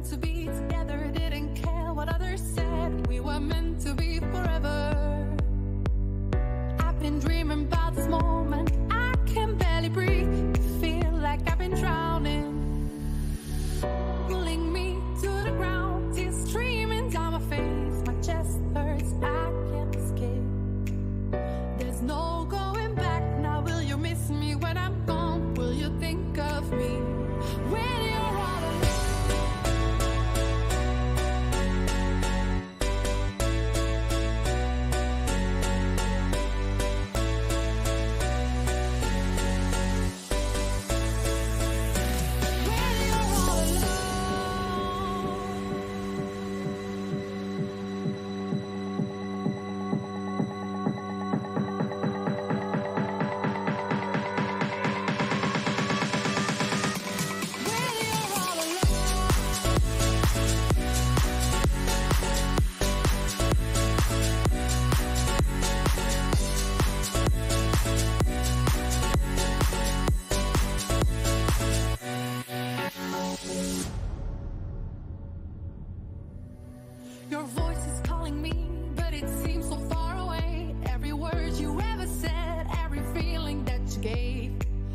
meant to be together, didn't care what others said. We were meant to be forever. I've been dreaming about this moment. I can barely breathe, feel like I've been drowning. Pulling me to the ground, tears streaming down my face. My chest hurts, I can't escape. There's no going back now. Will you miss me when I'm gone? Will you think of me when you're all alone? When you're all Your voice is calling me, but it seems so far away. Every word you ever said, every feeling that you gave.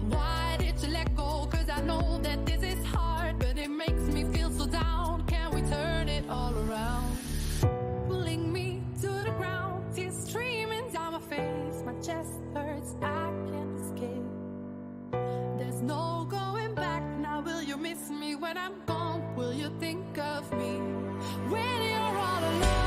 Why did you let go? 'Cause I know that this is hard, but it makes me feel so down. Can we turn it all around? Pulling me to the ground, tears streaming down my face. My chest hurts, I can't escape. There's no going back now. Will you miss me when I'm gone? Will you think of me when you're all alone?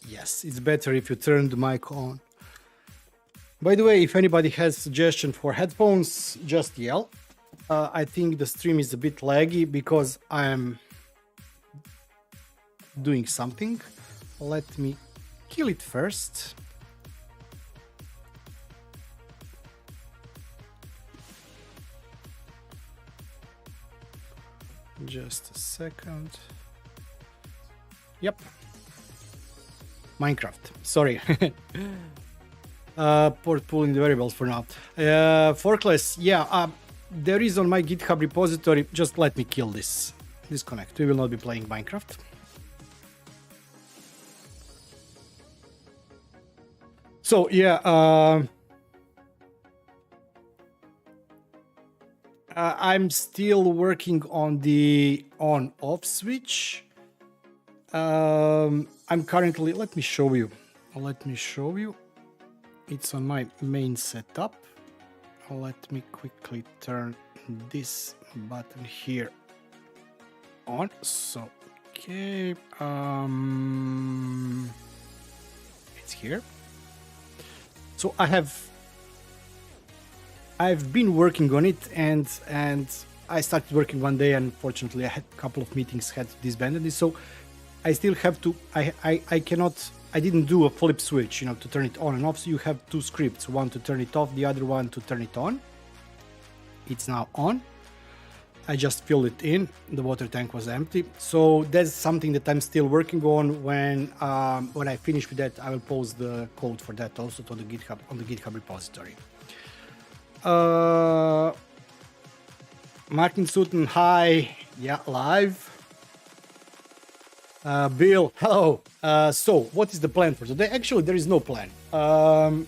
Yes, it's better if you turn the mic on. By the way, if anybody has suggestion for headphones, just yell. I think the stream is a bit laggy because I'm doing something. Let me kill it first. Just a second. Yep. Minecraft. Sorry. Port pulling the variables for now. Forkless. Yeah. There is on my GitHub repository. Just let me kill this. Disconnect. We will not be playing Minecraft. So yeah. I'm still working on the on-off switch. I'm currently, let me show you. It's on my main setup. Let me quickly turn this button here on. So, okay. It's here. So I've been working on it and I started working one day, and unfortunately I had a couple of meetings, had to disband it. So I still have to, I didn't do a flip switch, to turn it on and off. So you have two scripts, one to turn it off, the other one to turn it on. It's now on. I just filled it in. The water tank was empty. So that's something that I'm still working on. When I finish with that, I will post the code for that also to the GitHub, on the GitHub repository. Martin Sutton, hi. Yeah, live. Bill, hello. So what is the plan for today? Actually, there is no plan. I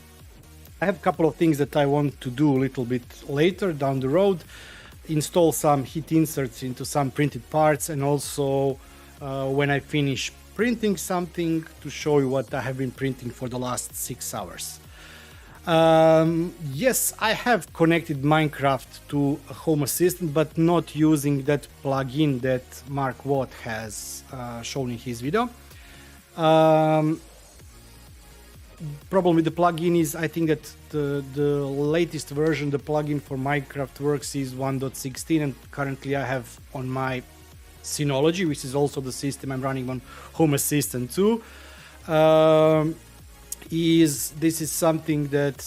have a couple of things that I want to do a little bit later down the road. Install some heat inserts into some printed parts, and also when I finish printing something, to show you what I have been printing for the last 6 hours. Yes, I have connected Minecraft to a Home Assistant, but not using that plugin that Mark Watt has shown in his video. Problem with the plugin is, I think that the latest version, the plugin for Minecraft Works, is 1.16, and currently I have on my Synology, which is also the system I'm running on Home Assistant too. This is something that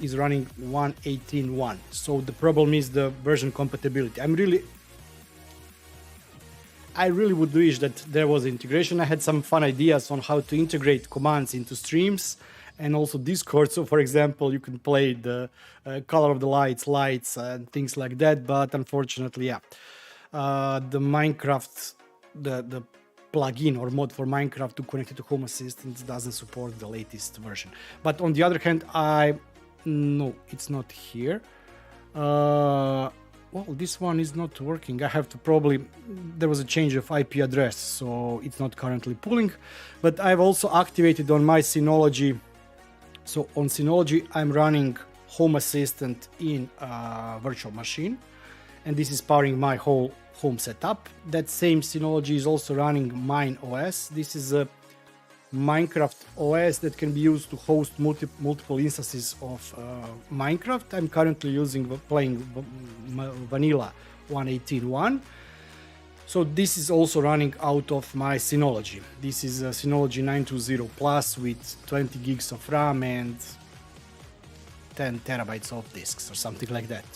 is running 1.18.1. So the problem is the version compatibility. I really would wish that there was integration. I had some fun ideas on how to integrate commands into streams and also Discord. So for example, you can play the color of the lights and things like that. But unfortunately, yeah, the Minecraft, the plugin or mod for Minecraft to connect it to Home Assistant doesn't support the latest version. But on the other hand, no, it's not here. Well, this one is not working. I have to there was a change of IP address, so it's not currently pulling. But I've also activated on my Synology. So on Synology, I'm running Home Assistant in a virtual machine, and this is powering my whole home setup. That same Synology is also running Mine OS. This is a Minecraft OS that can be used to host multiple instances of Minecraft. I'm currently playing vanilla 1.18.1. So this is also running out of my Synology. This is a Synology 920 Plus with 20 gigs of RAM and 10 terabytes of disks or something like that.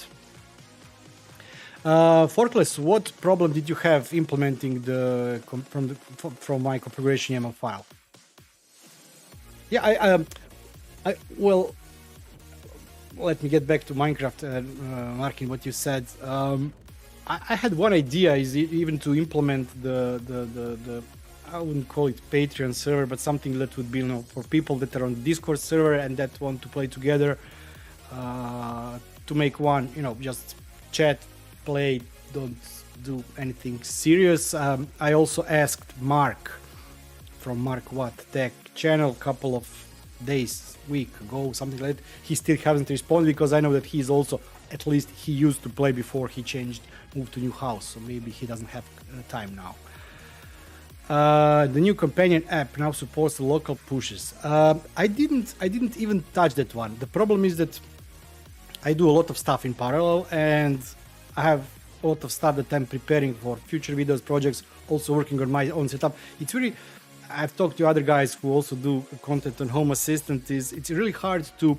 Forkless, what problem did you have implementing from my configuration YAML file? Yeah, well, let me get back to Minecraft, Markin, what you said. I had one idea, is even to implement the I wouldn't call it Patreon server, but something that would be, for people that are on the Discord server and that want to play together, to make one, just chat, play, don't do anything serious. I also asked Mark from Mark Watt Tech channel a couple of week ago, something like that. He still hasn't responded, because I know that he's also, at least he used to play before he moved to new house, so maybe he doesn't have time now. The new companion app now supports local pushes. I didn't even touch that one. The problem is that I do a lot of stuff in parallel, and I have a lot of stuff that I'm preparing for future videos, projects, also working on my own setup. It's really, I've talked to other guys who also do content on Home Assistant. It's really hard to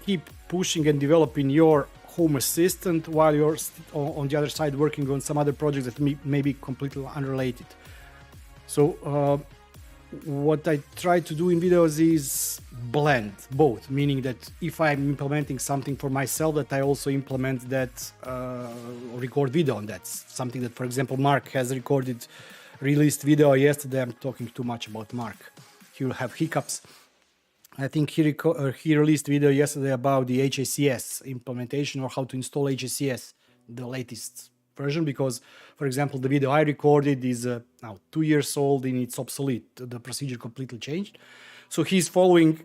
keep pushing and developing your Home Assistant while you're on the other side working on some other projects that may be completely unrelated. So what I try to do in videos is blend both, meaning that if I'm implementing something for myself, that I also implement that, record video on that. Something that, for example, Mark has released video yesterday. I'm talking too much about Mark. He will have hiccups. I think he released video yesterday about the HACS implementation, or how to install HACS, the latest version, because, for example, the video I recorded is now 2 years old and it's obsolete. The procedure completely changed. So he's following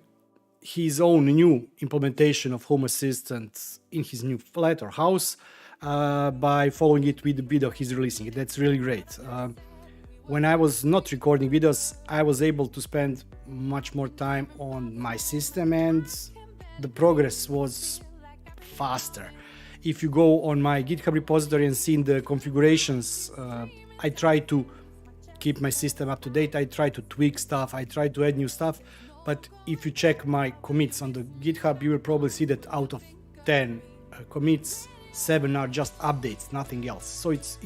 his own new implementation of Home Assistant in his new flat or house by following it with the video he's releasing. That's really great. When I was not recording videos, I was able to spend much more time on my system, and the progress was faster. If you go on my GitHub repository and see the configurations, I try to keep my system up to date. I try to tweak stuff. I try to add new stuff. But if you check my commits on the GitHub, you will probably see that out of 10 commits, 7 are just updates, nothing else. So it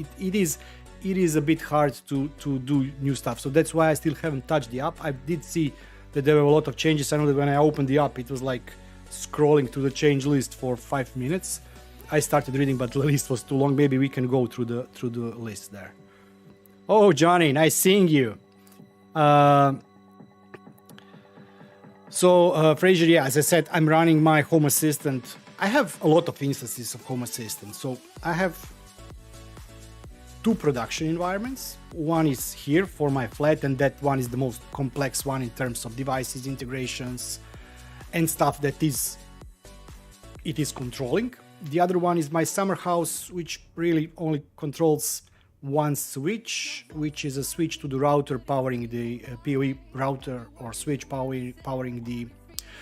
is a bit hard to do new stuff. So that's why I still haven't touched the app. I did see that there were a lot of changes. I know that when I opened the app, it was like scrolling through the change list for 5 minutes. I started reading, but the list was too long. Maybe we can go through the list there. Oh, Johnny, nice seeing you. Fraser, yeah, as I said, I'm running my Home Assistant. I have a lot of instances of Home Assistant. So I have 2 production environments. One is here for my flat, and that one is the most complex one in terms of devices, integrations, and stuff that it is controlling. The other one is my summer house, which really only controls one switch, which is a switch to the router powering the PoE router, or switch powering the...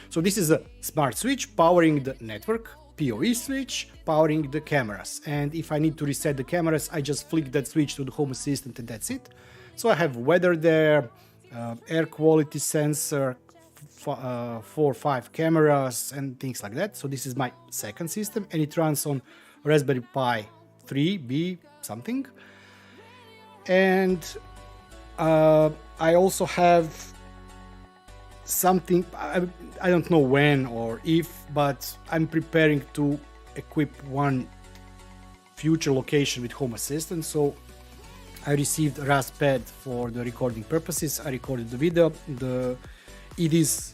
So this is a smart switch powering the network, PoE switch powering the cameras. And if I need to reset the cameras, I just flick that switch to the Home Assistant and that's it. So I have weather there, air quality sensor, 4 or 5 cameras and things like that. So this is my second system, and it runs on Raspberry Pi 3B something. And I also have something, I don't know when or if, but I'm preparing to equip one future location with Home Assistant. So I received a RASPad for the recording purposes. I recorded the video. It is,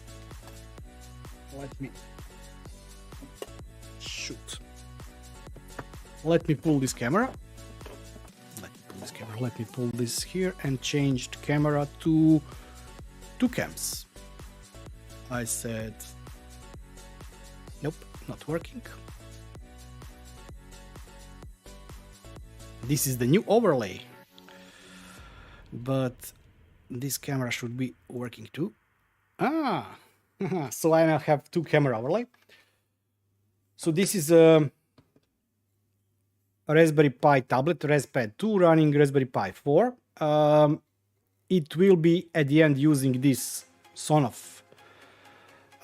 let me pull this camera. Let me pull this here and change the camera to 2 cams. I said, nope, not working. This is the new overlay, but this camera should be working too. So I now have 2 camera overlay. So this is a Raspberry Pi tablet, Raspad 2 running Raspberry Pi 4. It will be at the end using this Sonoff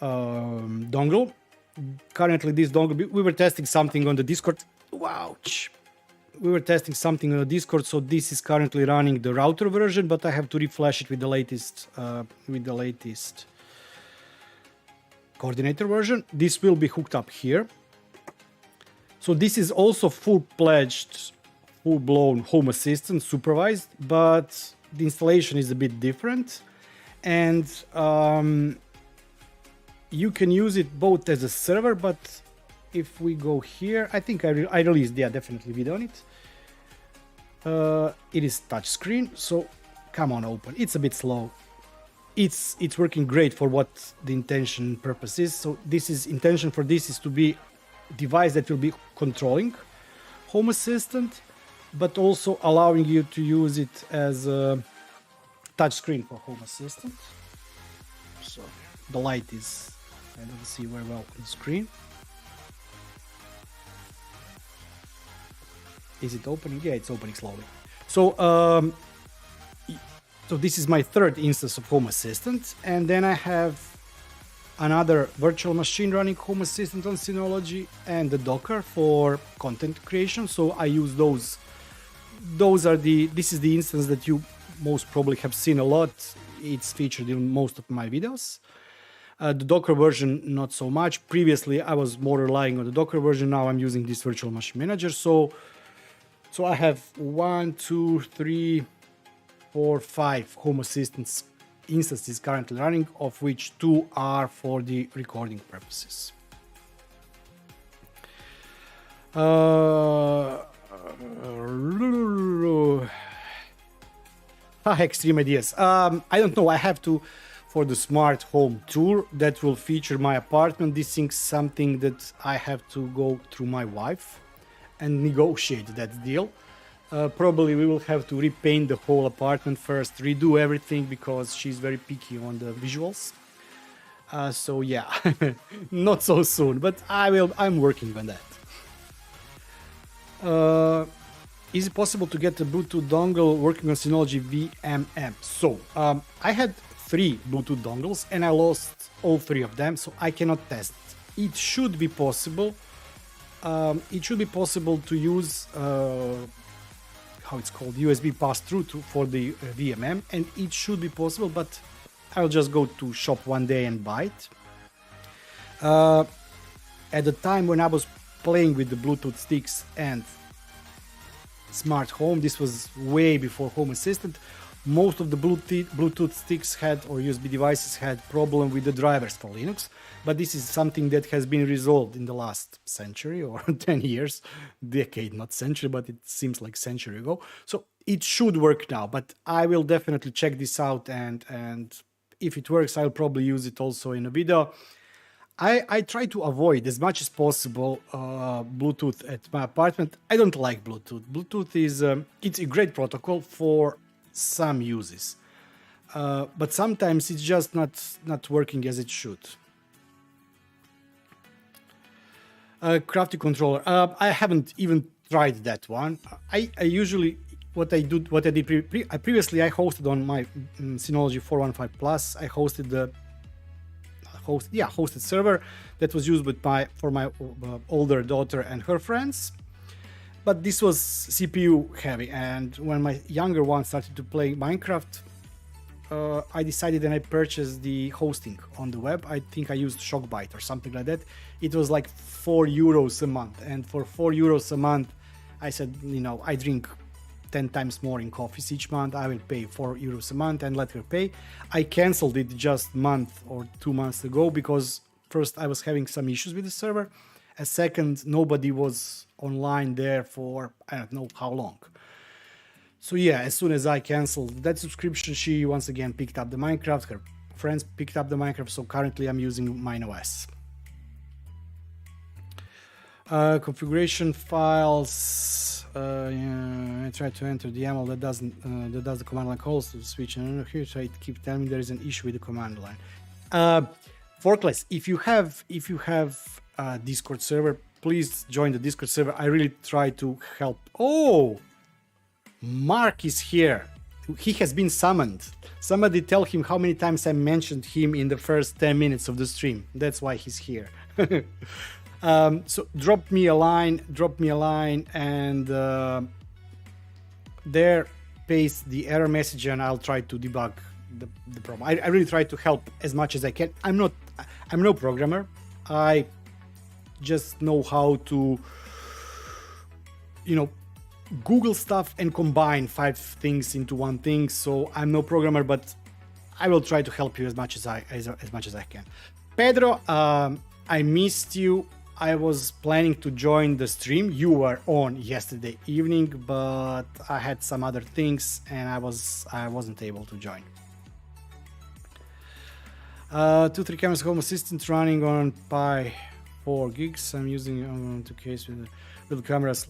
dongle. Currently this dongle, we were testing something on the Discord. Ouch! We were testing something on the Discord, so this is currently running the router version, but I have to reflash it with the latest coordinator version. This will be hooked up here. So this is also full-fledged, full-blown Home Assistant supervised, but the installation is a bit different. And you can use it both as a server, but if we go here, I think I released, yeah, definitely video on it. It is touchscreen, so come on, open. It's a bit slow. It's working great for what the intention purpose is. So intention for this is to be device that will be controlling Home Assistant, but also allowing you to use it as a touch screen for Home Assistant. So the light is, I don't see very well on the screen. Is it opening? Yeah, it's opening slowly. So, so this is my third instance of Home Assistant, and then I have another virtual machine running Home Assistant on Synology and the Docker for content creation. So I use those. This is the instance that you most probably have seen a lot. It's featured in most of my videos. The Docker version, not so much. Previously, I was more relying on the Docker version. Now I'm using this virtual machine manager. So I have 1, 2, 3, 4, 5 Home Assistants instances currently running, of which 2 are for the recording purposes. Extreme ideas. I don't know. I have to, for the smart home tour that will feature my apartment. This is something that I have to go through my wife and negotiate that deal. Probably we will have to repaint the whole apartment first, redo everything, because she's very picky on the visuals. So yeah, not so soon, but I'm working on that. Is it possible to get a Bluetooth dongle working on Synology VMM? So I had 3 Bluetooth dongles and I lost all 3 of them, so I cannot test. It should be possible. It should be possible to use how it's called, USB pass-through for the VMM, and it should be possible, but I'll just go to shop one day and buy it. At the time when I was playing with the Bluetooth sticks and smart home, this was way before Home Assistant, most of the Bluetooth sticks had, or USB devices had, problem with the drivers for Linux, but this is something that has been resolved in the last century or 10 years, decade, not century, but it seems like century ago. So it should work now, but I will definitely check this out, and if it works, I'll probably use it also in a video. I try to avoid as much as possible Bluetooth at my apartment. I don't like Bluetooth. Bluetooth is it's a great protocol for some uses, but sometimes it's just not working as it should. Crafty controller. I haven't even tried that one. I usually previously I hosted on my Synology 415 Plus. I hosted the hosted server that was used for my older daughter and her friends. But this was CPU heavy, and when my younger one started to play Minecraft, I decided and I purchased the hosting on the web. I think I used Shockbyte or something like that. It was like €4 a month, and for €4 a month, I said, I drink 10 times more in coffees each month. I will pay €4 a month and let her pay. I canceled it just a month or 2 months ago because first I was having some issues with the server. A second, nobody was online there for I don't know how long. So yeah, as soon as I canceled that subscription, she once again picked up the Minecraft. Her friends picked up the Minecraft, so currently I'm using MineOS. Configuration files. I try to enter the YAML that does the command line calls to the switch, and here try to keep telling me there is an issue with the command line. Forkless, if you have a Discord server, please join the Discord server. I really try to help. Oh, Mark is here. He has been summoned. Somebody tell him how many times I mentioned him in the first 10 minutes of the stream. That's why he's here. So drop me a line, and there paste the error message, and I'll try to debug the problem. I really try to help as much as I can. I'm no programmer. I just know how to, Google stuff and combine 5 things into one thing. So I'm no programmer, but I will try to help you as much as I can. Pedro, I missed you. I was planning to join the stream. You were on yesterday evening, but I had some other things and I wasn't able to join. 2-3 cameras Home Assistant running on Pi 4 gigs. I'm using 2 case with cameras.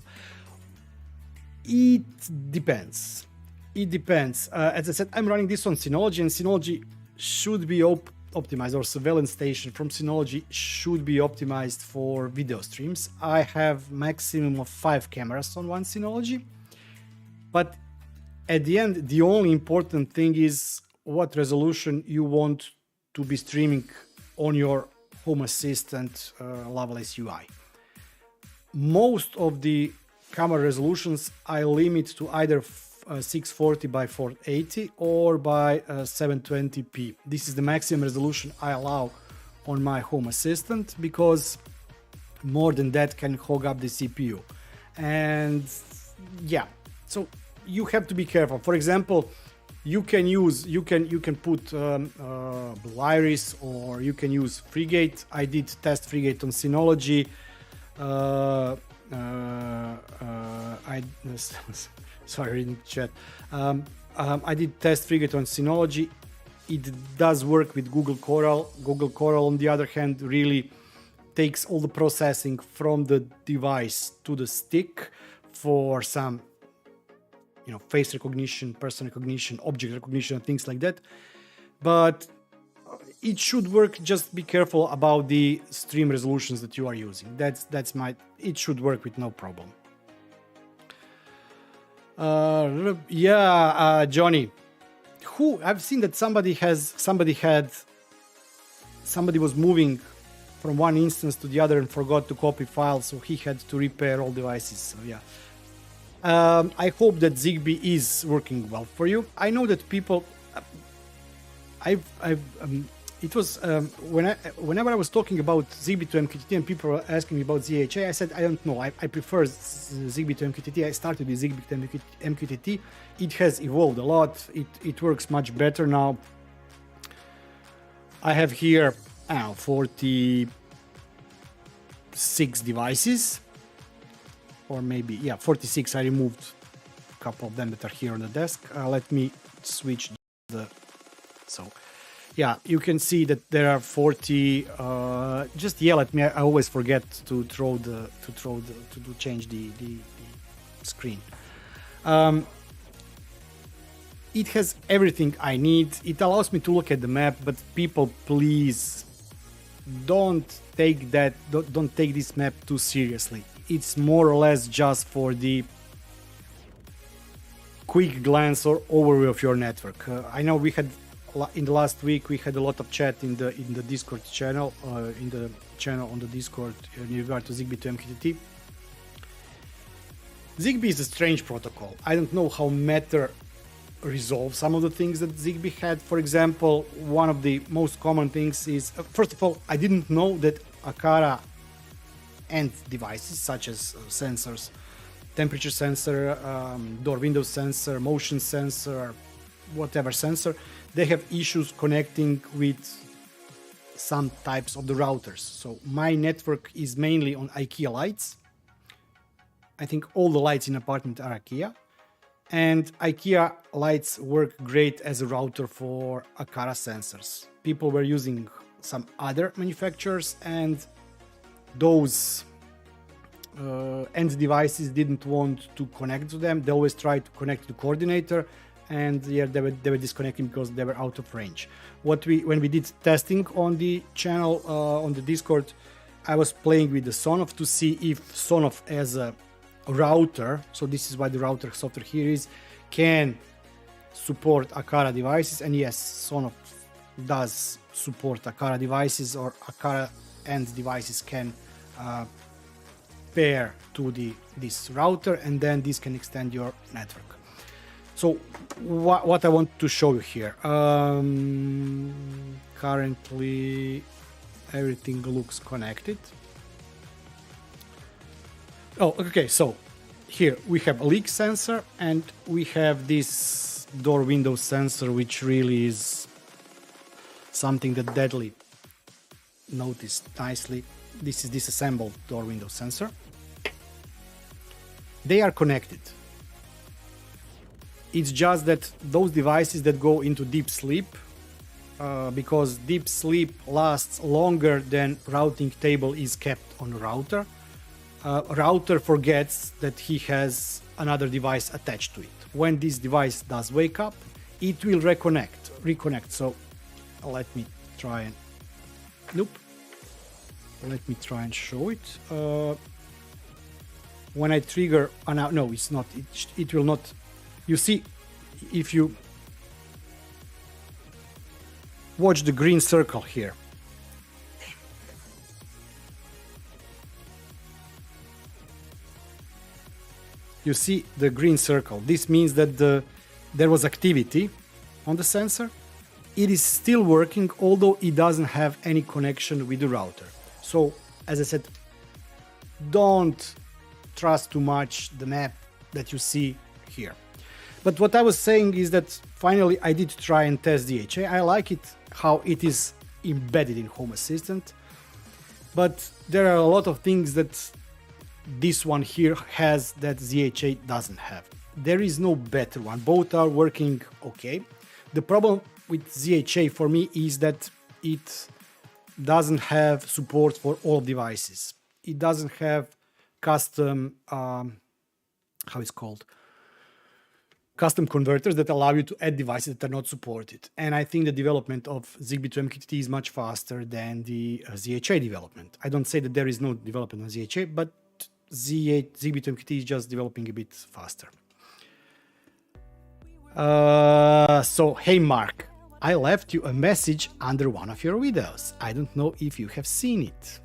It depends. It depends. As I said, I'm running this on Synology, and Synology should be optimized, or surveillance station from Synology should be optimized for video streams. I have maximum of 5 cameras on one Synology, but at the end, the only important thing is what resolution you want to be streaming on your Home Assistant Lovelace UI. Most of the camera resolutions I limit to either 640 by 480 or by 720p. This is the maximum resolution I allow on my Home Assistant, because more than that can hog up the CPU. And yeah, so you have to be careful. For example, you can put Blue Iris, or you can use FreeGate. I did test FreeGate on Synology. Sorry, reading chat. I did test FreeGate on Synology. It does work with Google Coral. Google Coral, on the other hand, really takes all the processing from the device to the stick for some, face recognition, person recognition, object recognition, and things like that. But it should work. Just be careful about the stream resolutions that you are using. It should work with no problem. Johnny, I've seen that somebody was moving from one instance to the other and forgot to copy files, so he had to repair all devices. So yeah. I hope that Zigbee is working well for you. I know that people, whenever I was talking about Zigbee to MQTT and people were asking me about ZHA, I said I don't know. I prefer Zigbee to MQTT. I started with Zigbee to MQTT. It has evolved a lot. It works much better now. I have here 46 devices. Or maybe, 46. I removed a couple of them that are here on the desk. Let me switch you can see that there are 40. Just yell at me. I always forget to change the screen. It has everything I need. It allows me to look at the map, but people, please don't take this map too seriously. It's more or less just for the quick glance or overview of your network. I know in the last week we had a lot of chat in the Discord channel, on the Discord in regard to Zigbee to MQTT. Zigbee is a strange protocol. I don't know how Matter resolves some of the things that Zigbee had. For example, one of the most common things is, first of all, I didn't know that Aqara and devices such as sensors, temperature sensor, door window sensor, motion sensor, whatever sensor, they have issues connecting with some types of the routers. So my network is mainly on IKEA lights. I think all the lights in apartment are IKEA, and IKEA lights work great as a router for Aqara sensors. People were using some other manufacturers, and those end devices didn't want to connect to them. They always tried to connect to the coordinator, and they were disconnecting because they were out of range. When we did testing on the channel on the Discord, I was playing with the Sonoff to see if Sonoff as a router, so this is what the router software here is, can support Aqara devices, and yes, Sonoff does support Aqara devices, or Aqara end devices can pair to this router, and then this can extend your network. So what I want to show you here, currently everything looks connected. Oh, okay, so here we have a leak sensor, and we have this door window sensor, which really is something that Deadly noticed nicely. This is disassembled door window sensor. They are connected. It's just that those devices that go into deep sleep, because deep sleep lasts longer than routing table is kept on the router, router forgets that he has another device attached to it. When this device does wake up, it will reconnect. So let me try and let me try and show it. When I trigger, no, it's not. It will not. You see, if you watch the green circle here, you see the green circle. This means that there was activity on the sensor. It is still working, although it doesn't have any connection with the router. So, as I said, don't trust too much the map that you see here. But what I was saying is that finally I did try and test DHA. I like it how it is embedded in Home Assistant, but there are a lot of things that this one here has that ZHA doesn't have. There is no better one. Both are working okay. The problem with ZHA for me is that it doesn't have support for all devices. It doesn't have custom, custom converters that allow you to add devices that are not supported. And I think the development of Zigbee to MQTT is much faster than the ZHA development. I don't say that there is no development on ZHA, but Zigbee to MQTT is just developing a bit faster. So, hey Mark, I left you a message under one of your videos. I don't know if you have seen it.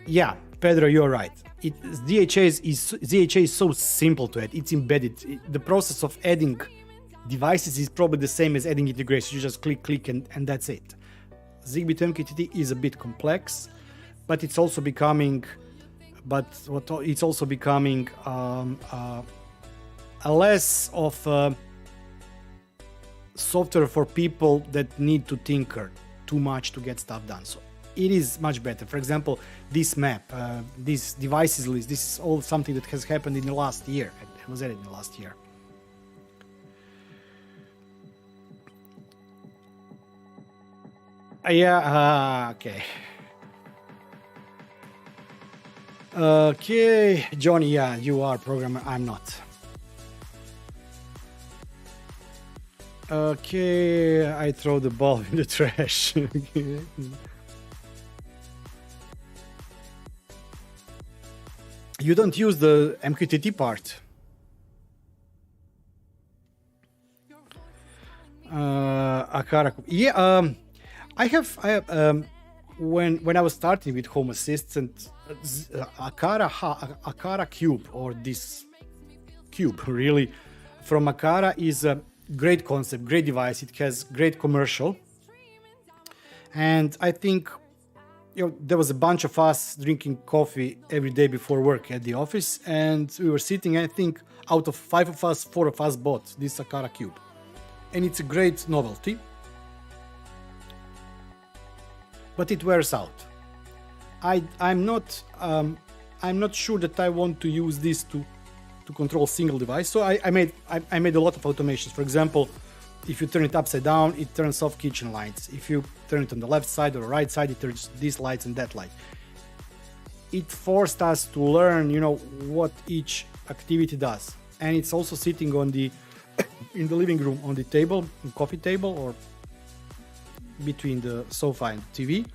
Yeah, Pedro, you're right. ZHA is so simple to add. It's embedded. The process of adding devices is probably the same as adding integration. You just click, and that's it. Zigbee to MQTT is a bit complex, but it's also becoming, a less of software for people that need to tinker too much to get stuff done. So it is much better. For example, this map, this devices list, this is all something that has happened in the last year. It was added in the last year. Yeah, okay. Okay, Johnny, yeah, you are programmer, I'm not. Okay, I throw the ball in the trash. You don't use the MQTT part. Akara, yeah, I have when I was starting with Home Assistant, Akara Cube, or this cube really from Akara, is a great concept, great device. It has great commercial, and I think there was a bunch of us drinking coffee every day before work at the office, and we were sitting. I think out of 5 of us, 4 of us bought this Akara Cube, and it's a great novelty. But it wears out. I'm not sure that I want to use this to control single device. So I made a lot of automations. For example, if you turn it upside down, it turns off kitchen lights. If you turn it on the left side or the right side, it turns these lights and that light. It forced us to learn, what each activity does. And it's also sitting on the in the living room on the table, coffee table, or between the sofa and the TV.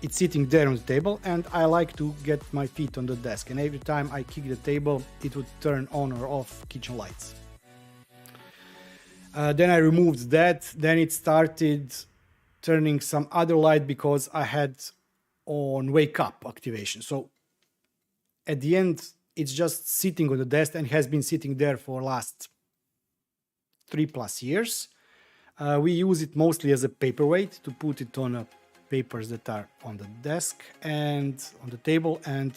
It's sitting there on the table, and I like to get my feet on the desk, and every time I kick the table it would turn on or off kitchen lights. Then I removed that, then it started turning some other light because I had on wake up activation. So at the end it's just sitting on the desk and has been sitting there for last 3+ years. We use it mostly as a paperweight to put it on papers that are on the desk and on the table, and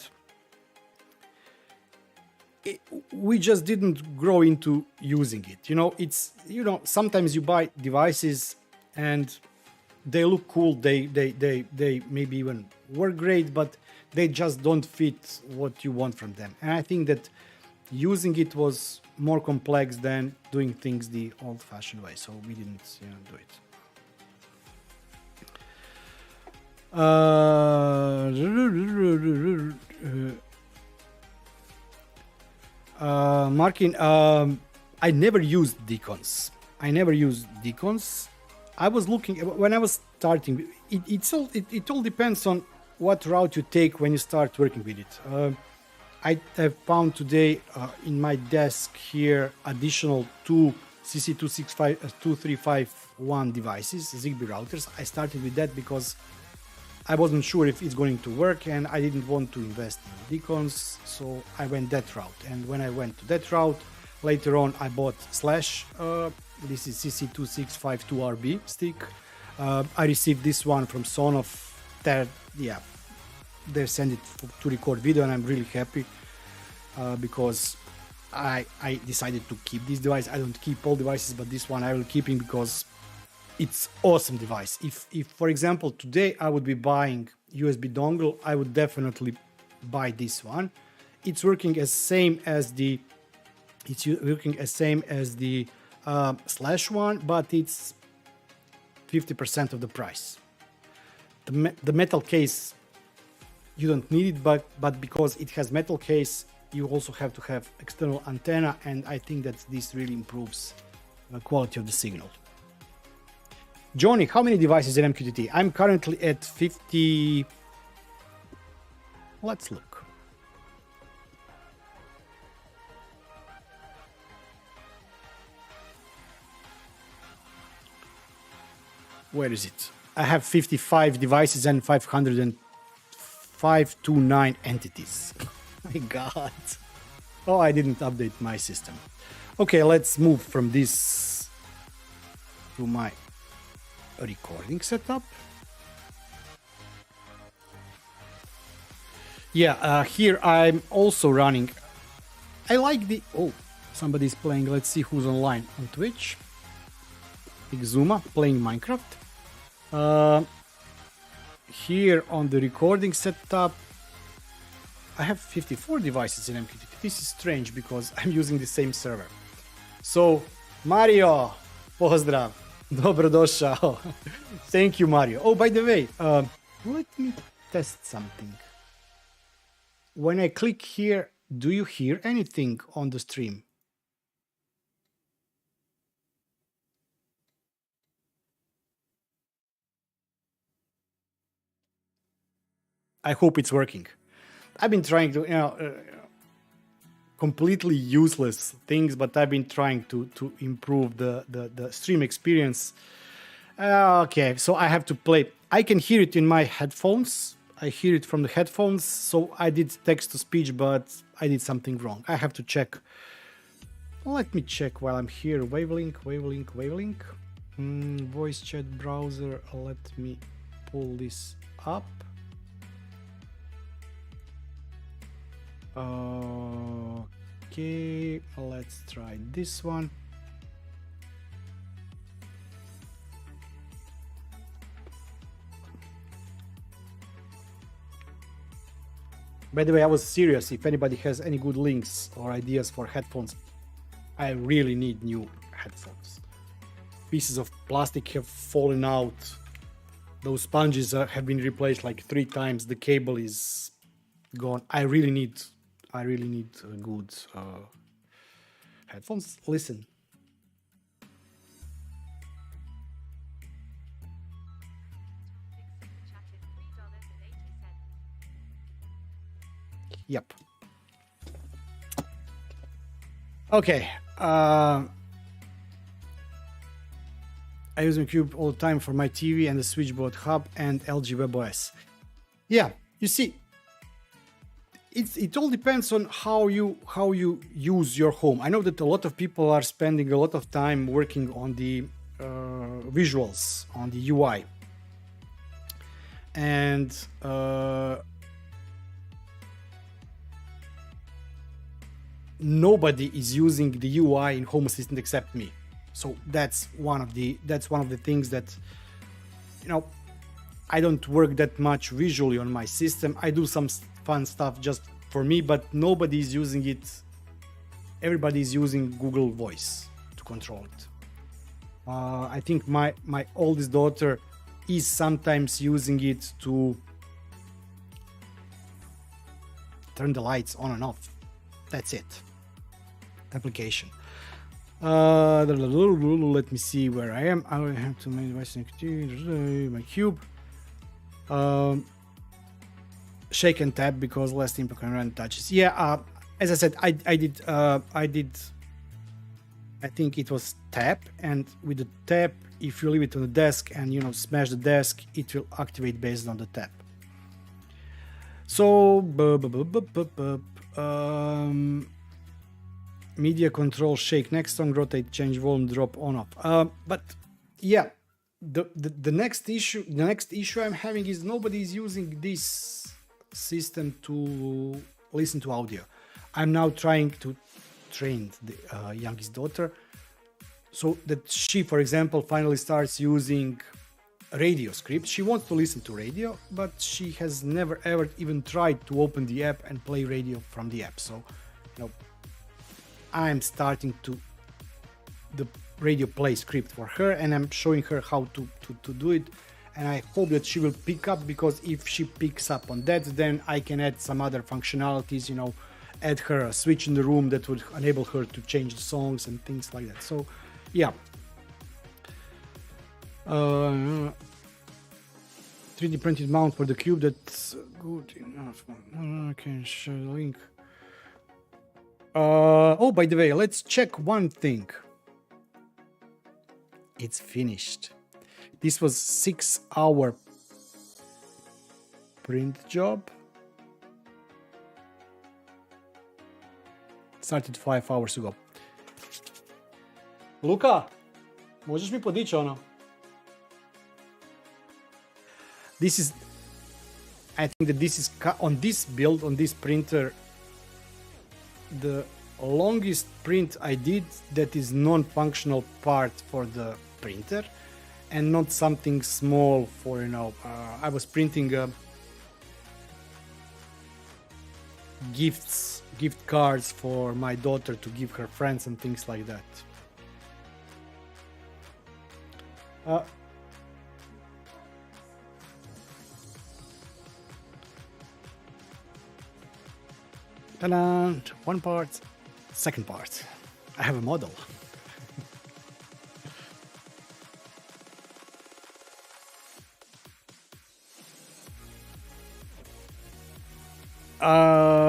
we just didn't grow into using it. It's sometimes you buy devices and they look cool, they maybe even work great, but they just don't fit what you want from them. And I think that using it was more complex than doing things the old-fashioned way, so we didn't do it. Markin, I never used deacons. I was looking when I was starting. It all depends on what route you take when you start working with it. I have found today in my desk here additional two CC2351 devices, Zigbee routers. I started with that because I wasn't sure if it's going to work and I didn't want to invest in beacons, so I went that route. And when I went to that route, later on I bought Slash. This is CC2652RB stick. I received this one from Sonoff. They sent it to record video, and I'm really happy because I decided to keep this device. I don't keep all devices, but this one I will keep in because it's awesome device. If for example today I would be buying USB dongle, I would definitely buy this one. It's working as same as the Slash one, but it's 50% of the price. The metal case, you don't need it, but because it has metal case, you also have to have external antenna, and I think that this really improves the quality of the signal. Johnny, how many devices in MQTT? I'm currently at 50. Let's look. Where is it? I have 55 devices and 529 entities. My God. Oh, I didn't update my system. Okay, let's move from this to my recording setup. Yeah, here I'm also running. I like the... Oh, somebody's playing. Let's see who's online on Twitch. Exuma playing Minecraft. Here on the recording setup, I have 54 devices in MQTT. This is strange because I'm using the same server. So, Mario, pozdrav, dobrodošao. Thank you, Mario. Oh, by the way, let me test something. When I click here, do you hear anything on the stream? I hope it's working. I've been trying to, completely useless things, but I've been trying to improve the stream experience. Okay, so I have to play. I can hear it in my headphones. I hear it from the headphones. So I did text to speech, but I did something wrong. I have to check. Let me check while I'm here. Wavelink. Voice chat browser. Let me pull this up. Okay, let's try this one. By the way, I was serious. If anybody has any good links or ideas for headphones, I really need new headphones. Pieces of plastic have fallen out. Those sponges have been replaced like 3 times. The cable is gone. I really need good headphones. Listen. Yep. Okay. I use my Cube all the time for my TV and the switchboard hub and LG WebOS. Yeah, you see, it all depends on how you use your home. I know that a lot of people are spending a lot of time working on the visuals, on the UI, and nobody is using the UI in Home Assistant except me. So that's one of the things that, I don't work that much visually on my system. I do some fun stuff just for me, but nobody is using it. Everybody is using Google Voice to control it. I think my oldest daughter is sometimes using it to turn the lights on and off. That's it. Application. Let me see where I am. I will have to make my cube. Shake and tap because less impact can run touches. Yeah, as I said, I did. I think it was tap, and with the tap, if you leave it on the desk and smash the desk, it will activate based on the tap. So media control, shake next song, rotate, change volume, drop on off. But yeah, the next issue I'm having is nobody is using this system to listen to audio. I'm now trying to train the youngest daughter so that she, for example, finally starts using radio script. She wants to listen to radio, but she has never ever even tried to open the app and play radio from the app. So I'm starting to the radio play script for her, and I'm showing her how to do it, and I hope that she will pick up, because if she picks up on that, then I can add some other functionalities, add her a switch in the room that would enable her to change the songs and things like that. So yeah, 3D printed mount for the cube, that's good enough. I can share the link. Oh, by the way, let's check one thing. It's finished. This was 6-hour print job. Started 5 hours ago. Luka, možeš mi podići ono? This is, I think that this is, on this build, on this printer, the longest print I did that is non-functional part for the printer, and not something small for, I was printing gift cards for my daughter to give her friends and things like that. Ta-da! One part, second part. I have a model.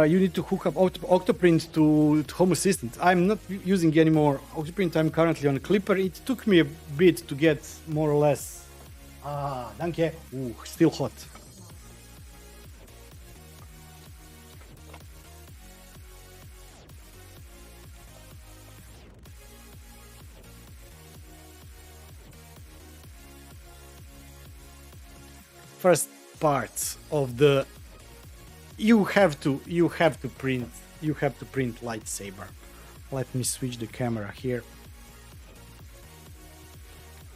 You need to hook up Octoprint to Home Assistant. I'm not using anymore Octoprint. I'm currently on Clipper. It took me a bit to get more or less. Danke. Still hot. First part of the you have to print lightsaber. Let me switch the camera here.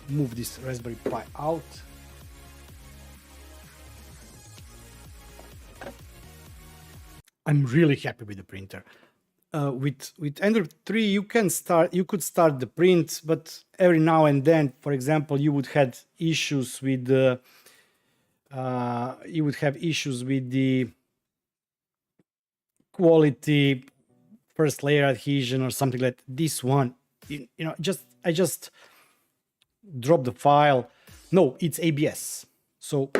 Move this Raspberry Pi out. I'm really happy with the printer. With Android 3 you could start the print, but every now and then, for example, you would have issues with the quality, first layer adhesion or something like that. This one, I just dropped the file. No, it's ABS, so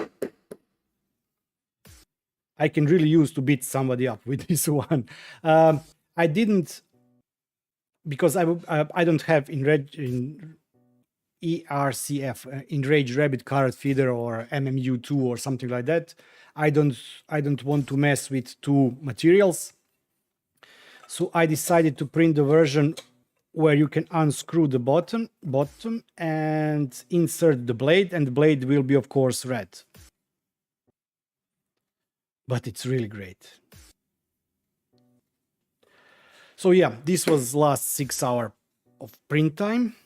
I can really use to beat somebody up with this one. I didn't, because I don't have in ERCF, Enraged Rabbit Card Feeder, or MMU2 or something like that. I don't want to mess with two materials, so I decided to print the version where you can unscrew the bottom and insert the blade, and the blade will be, of course, red. But it's really great. So yeah, this was last 6 hours of print time.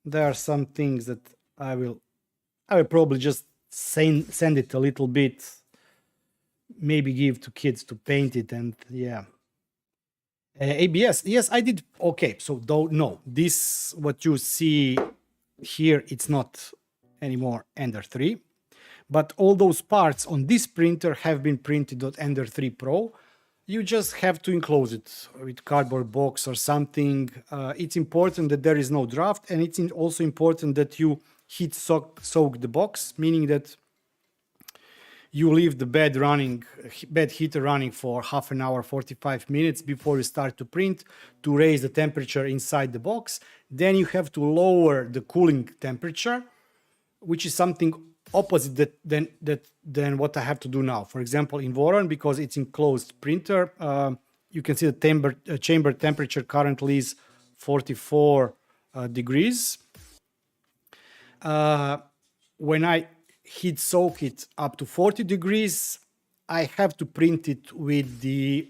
There are some things that I will probably just send it a little bit, maybe give to kids to paint it, and yeah. ABS, yes, I did. Okay, so no, this what you see here, it's not anymore Ender 3. But all those parts on this printer have been printed on Ender 3 Pro. You just have to enclose it with cardboard box or something. It's important that there is no draft, and it's also important that you heat soak the box, meaning that you leave the bed heater running for half an hour, 45 minutes before you start to print to raise the temperature inside the box. Then you have to lower the cooling temperature, which is something opposite than what I have to do now. For example, in Voron, because it's enclosed printer, you can see the chamber temperature currently is 44 degrees. When I heat soak it up to 40 degrees, I have to print it with the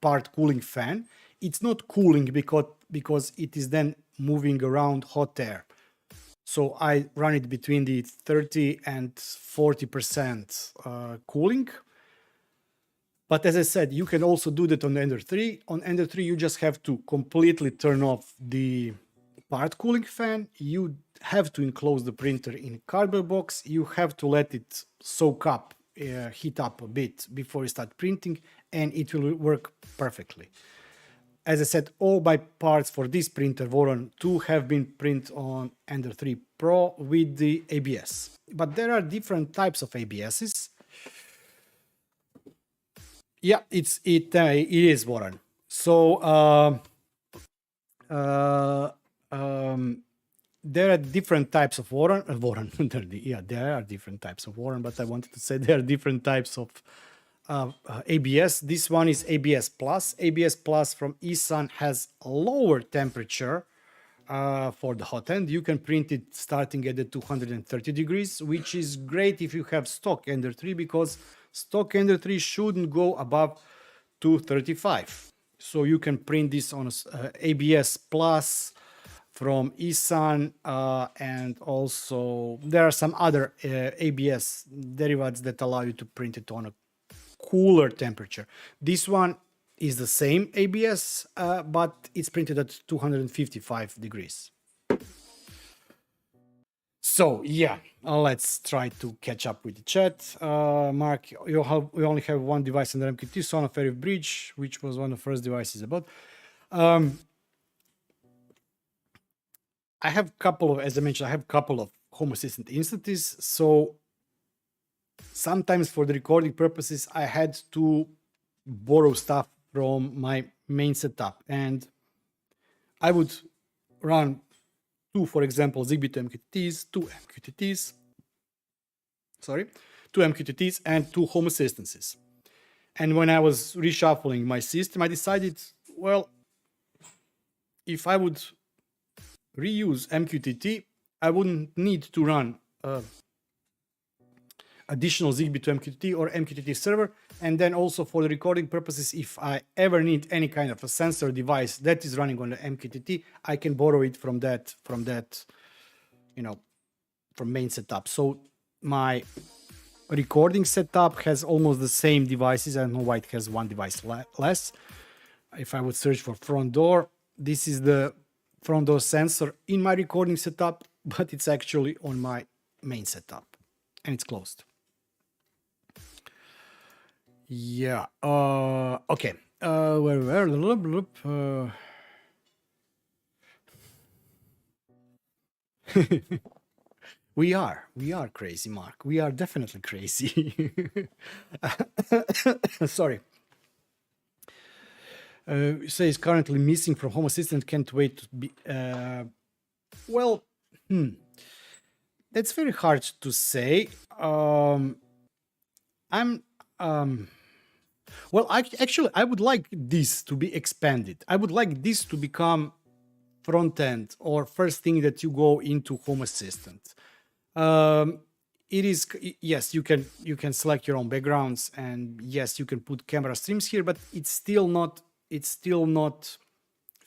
part cooling fan. It's not cooling because it is then moving around hot air. So I run it between the 30 and 40% cooling. But as I said, you can also do that on Ender 3. On Ender 3, you just have to completely turn off the part cooling fan. You have to enclose the printer in a cardboard box. You have to let it soak up, heat up a bit before you start printing, and it will work perfectly. As I said, all my parts for this printer, Voron 2, have been printed on Ender 3 Pro with the ABS. But there are different types of ABSs. Yeah, it is Voron. So there are different types of Voron. Yeah, there are different types of Voron, but I wanted to say there are different types of ABS. This one is ABS Plus. ABS Plus from eSun has a lower temperature for the hot end. You can print it starting at the 230 degrees, which is great if you have stock Ender 3, because stock Ender 3 shouldn't go above 235. So you can print this on ABS Plus from eSun, and also there are some other ABS derivatives that allow you to print it on a cooler temperature. This one is the same ABS, but it's printed at 255 degrees. So yeah, let's try to catch up with the chat. Mark, we only have one device under MQTT, Son of Arif Bridge, which was one of the first devices about. I have a couple of, as I mentioned, I have a couple of Home Assistant instances. So sometimes for the recording purposes, I had to borrow stuff from my main setup, and I would run two, for example, Zigbee to MQTTs, two MQTTs and two Home Assistances. And when I was reshuffling my system, I decided, well, if I would reuse MQTT, I wouldn't need to run additional Zigbee to MQTT or MQTT server. And then also for the recording purposes, if I ever need any kind of a sensor device that is running on the MQTT, I can borrow it from that, from main setup. So my recording setup has almost the same devices. I don't know why it has one device less. If I would search for front door, this is the front door sensor in my recording setup, but it's actually on my main setup and it's closed. Yeah. Okay. We are crazy, Mark. We are definitely crazy. Sorry. Says currently missing from Home Assistant. Can't wait to be. That's very hard to say. I would like this to be expanded. I would like this to become front end or first thing that you go into Home Assistant. It is, yes, you can select your own backgrounds, and yes, you can put camera streams here, but it's still not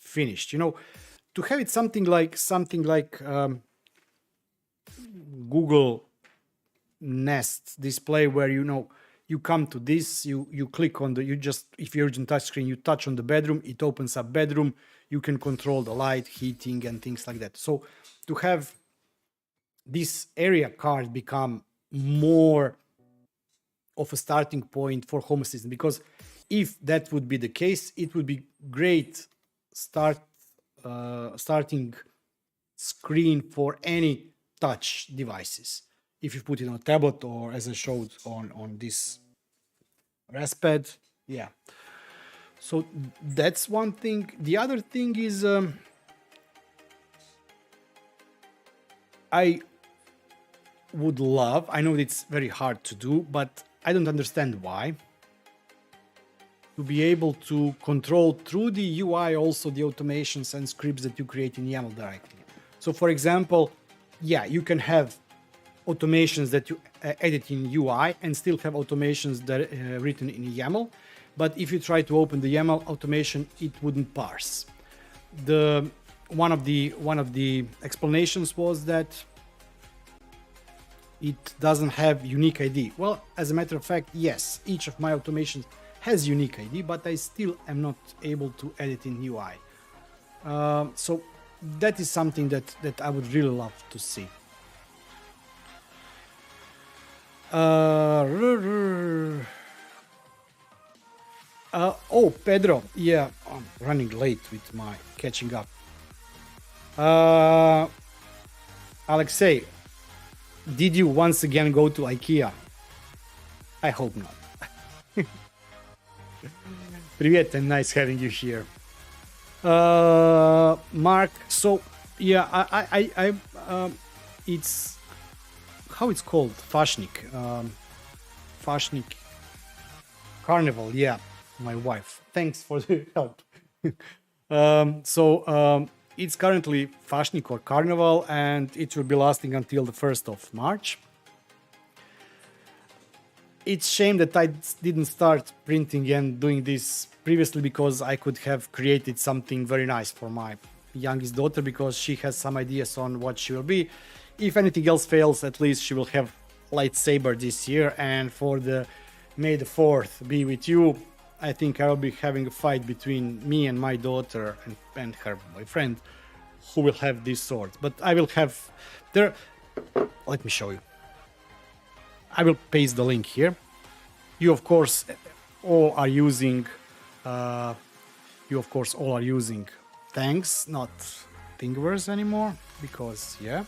finished. To have it something like Google Nest display, where you come to this, you click on if you're using touchscreen, you touch on the bedroom, it opens up bedroom, you can control the light, heating, and things like that. So to have this area card become more of a starting point for Home Assistant, because if that would be the case, it would be great starting screen for any touch devices. If you put it on a tablet or as I showed on this raspad, yeah. So that's one thing. The other thing is I would love, I know it's very hard to do, but I don't understand why, to be able to control through the UI also the automations and scripts that you create in YAML directly. So for example, yeah, you can have automations that you edit in UI and still have automations that written in YAML, but if you try to open the YAML automation, it wouldn't parse. One of the explanations was that it doesn't have unique ID. Well, as a matter of fact, yes, each of my automations has unique ID, but I still am not able to edit in UI. So that is something that I would really love to see. Oh, Pedro, yeah, I'm running late with my catching up. Alexei, did you once again go to IKEA? I hope not. Привет, and nice having you here. Mark, so yeah, I it's how it's called, Fashnik, Fashnik Carnival. Yeah, my wife. Thanks for the help. It's currently Fashnik or Carnival, and it will be lasting until the 1st of March. It's shame that I didn't start printing and doing this previously, because I could have created something very nice for my youngest daughter, because she has some ideas on what she will be. If anything else fails, at least she will have lightsaber this year, and for the May the 4th be with you, I think I will be having a fight between me and my daughter and her boyfriend, who will have these swords. But I will have there. Let me show you. I will paste the link here. You of course all are using. Thanks, not Thingiverse anymore, because yeah.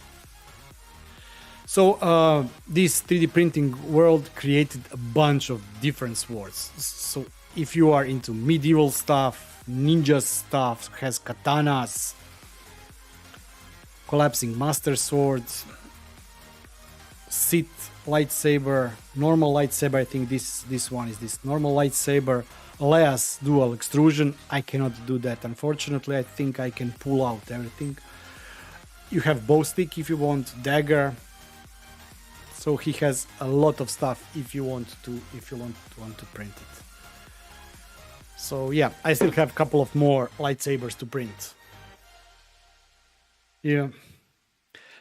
So this 3D printing world created a bunch of different swords. So if you are into medieval stuff, ninja stuff, has katanas, collapsing master swords, Sith lightsaber, normal lightsaber. I think this one is this normal lightsaber. Leia's dual extrusion. I cannot do that, unfortunately. I think I can pull out everything. You have bow stick if you want, dagger. So he has a lot of stuff if you want to print it. So yeah, I still have a couple of more lightsabers to print. Yeah.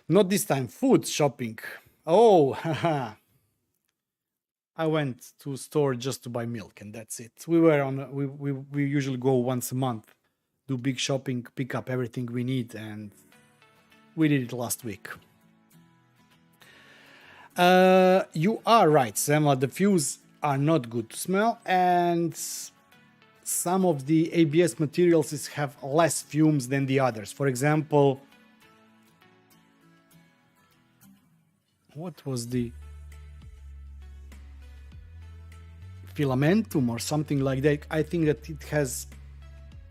Not this time. Food shopping. Oh, haha. I went to store just to buy milk, and that's it. We were on. We usually go once a month, do big shopping, pick up everything we need, and we did it last week. You are right, Semla. The fuse are not good to smell, and some of the ABS materials have less fumes than the others. For example, what was the filamentum or something like that? I think that it has,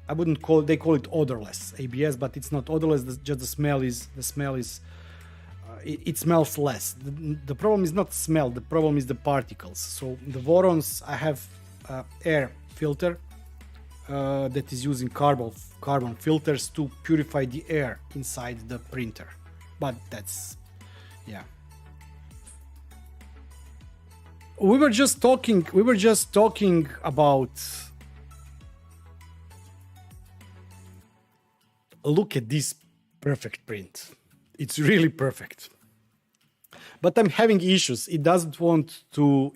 I wouldn't call, they call it odorless ABS, but it's not odorless. Just the smell is it smells less. The problem is not smell, the problem is the particles. So the Vorons, I have air filter that is using carbon filters to purify the air inside the printer, but that's, yeah. We were just talking about, look at this perfect print. It's really perfect. But I'm having issues. It doesn't want to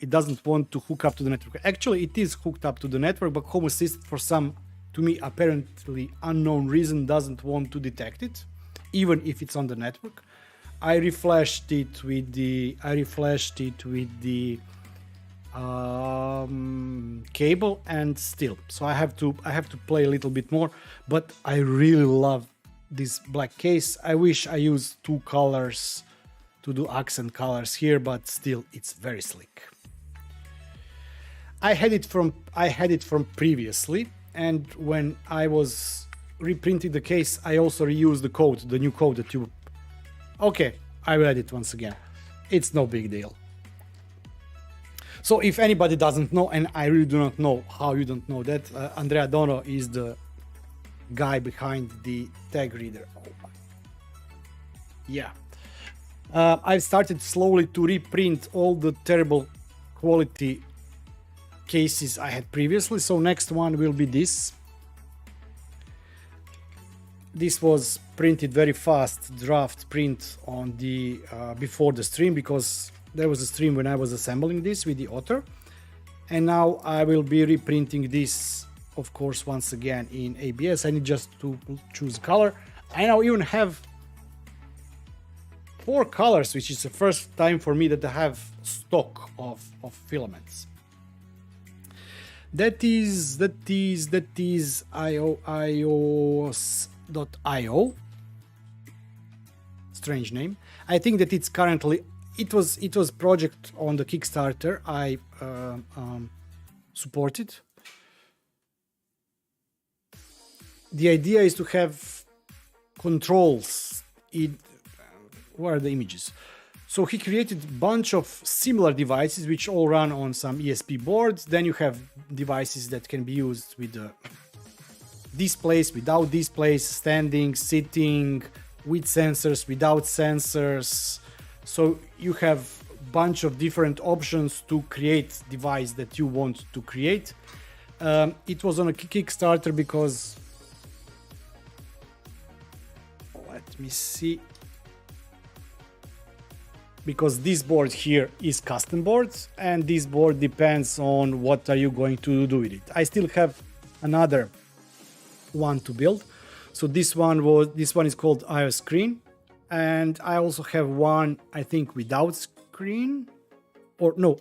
hook up to the network. Actually, it is hooked up to the network, but Home Assistant, for some, to me, apparently unknown reason, doesn't want to detect it, even if it's on the network. I reflashed it with the cable, and still, so I have to play a little bit more, but I really love this black case. I wish I used two colors to do accent colors here, but still it's very slick. I had it from previously, and when I was reprinting the case, I also reused the new code that you... Okay, I read it once again. It's no big deal. So if anybody doesn't know, and I really do not know how you don't know that, Andrea Dono is the guy behind the tag reader. Oh my. Yeah. I've started slowly to reprint all the terrible quality cases I had previously. So next one will be this. This was printed very fast, draft print on the before the stream, because there was a stream when I was assembling this with the Otter, and now I will be reprinting this, of course, once again in ABS. I need just to choose color. I now even have 4 colors, which is the first time for me that I have stock of filaments. That is iOS.io. Strange name. I think that it's currently... It was project on the Kickstarter I supported. The idea is to have controls in... where are the images? So he created a bunch of similar devices which all run on some ESP boards. Then you have devices that can be used with displays, without displays, standing, sitting, with sensors, without sensors. So you have a bunch of different options to create device that you want to create. It was on a Kickstarter because... Let me see. Because this board here is custom board, and this board depends on what are you going to do with it. I still have another one to build. So this one is called iOS screen, and I also have one, I think, without screen, or no,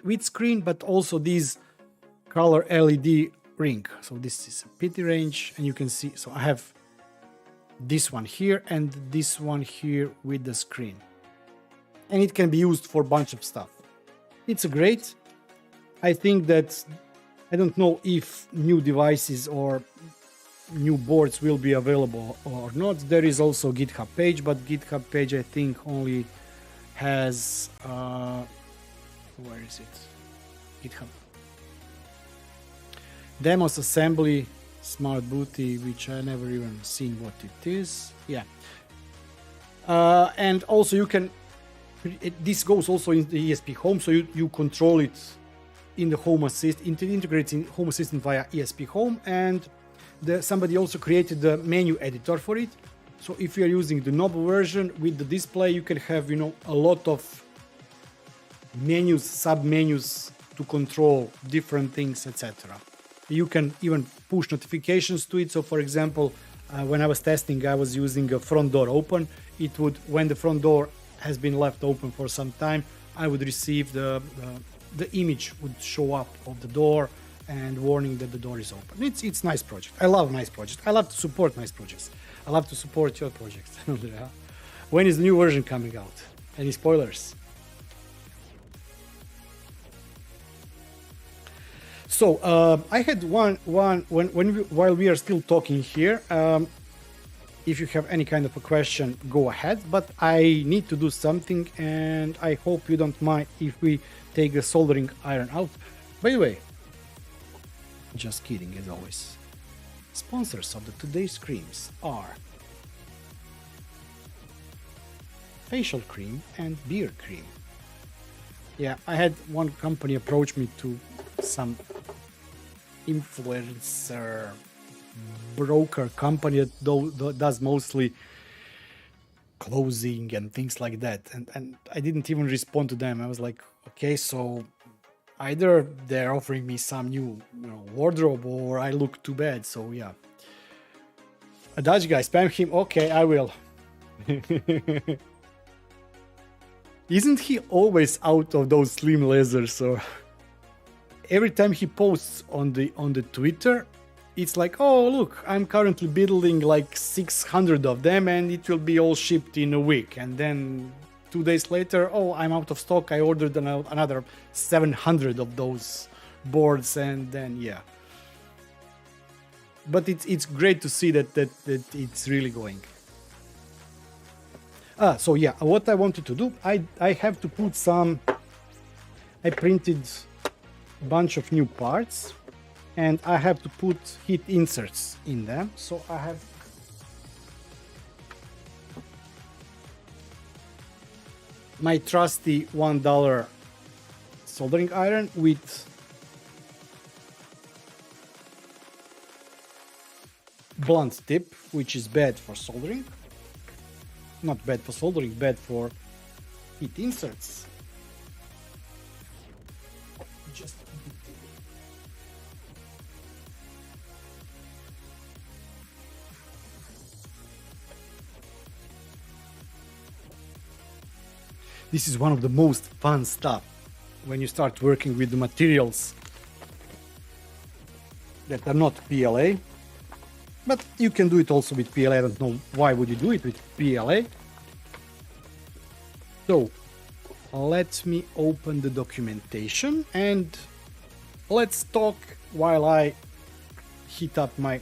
with screen, but also this color LED ring. So this is a PT range, and you can see, so I have this one here and this one here with the screen, and it can be used for a bunch of stuff. It's great. I think that, I don't know if new devices or new boards will be available or not. There is also GitHub page, but GitHub page I think only has where is it? GitHub demos assembly smart booty, which I never even seen what it is. Yeah, and also you can, this goes also in the ESP Home, so you control it in the Home Assistant, integrates in Home Assistant via ESP Home, and somebody also created the menu editor for it. So if you are using the knob version with the display, you can have, a lot of menus, sub-menus to control different things, etc. You can even push notifications to it. So for example, when I was testing, I was using a front door open. It would, when the front door has been left open for some time, I would receive the image would show up of the door and warning that the door is open. It's nice project. I love nice projects. I love to support nice projects. I love to support your projects. When is the new version coming out? Any spoilers? So I had one while we are still talking here. If you have any kind of a question, go ahead. But I need to do something, and I hope you don't mind if we take the soldering iron out. By the way, just kidding, as always. Sponsors of today's creams are facial cream and beard cream. Yeah, I had one company approach me to some influencer broker company that does mostly clothing and things like that, and I didn't even respond to them. I was like, okay, so either they're offering me some new wardrobe, or I look too bad. So yeah, a Dutch guy, spam him. Okay, I will. Isn't he always out of those slim lasers? Or every time he posts on the Twitter, it's like, oh look, I'm currently building like 600 of them and it will be all shipped in a week. And then 2 days later, oh, I'm out of stock. I ordered another 700 of those boards, and then yeah. But it's great to see that it's really going. So yeah, what I wanted to do, I have to put some. I printed a bunch of new parts, and I have to put heat inserts in them. So I have my trusty $1 soldering iron with blunt tip, which is bad for soldering. Not bad for soldering, bad for heat inserts. Just this is one of the most fun stuff when you start working with the materials that are not PLA. But you can do it also with PLA. I don't know why would you do it with PLA. So let me open the documentation and let's talk while I heat up my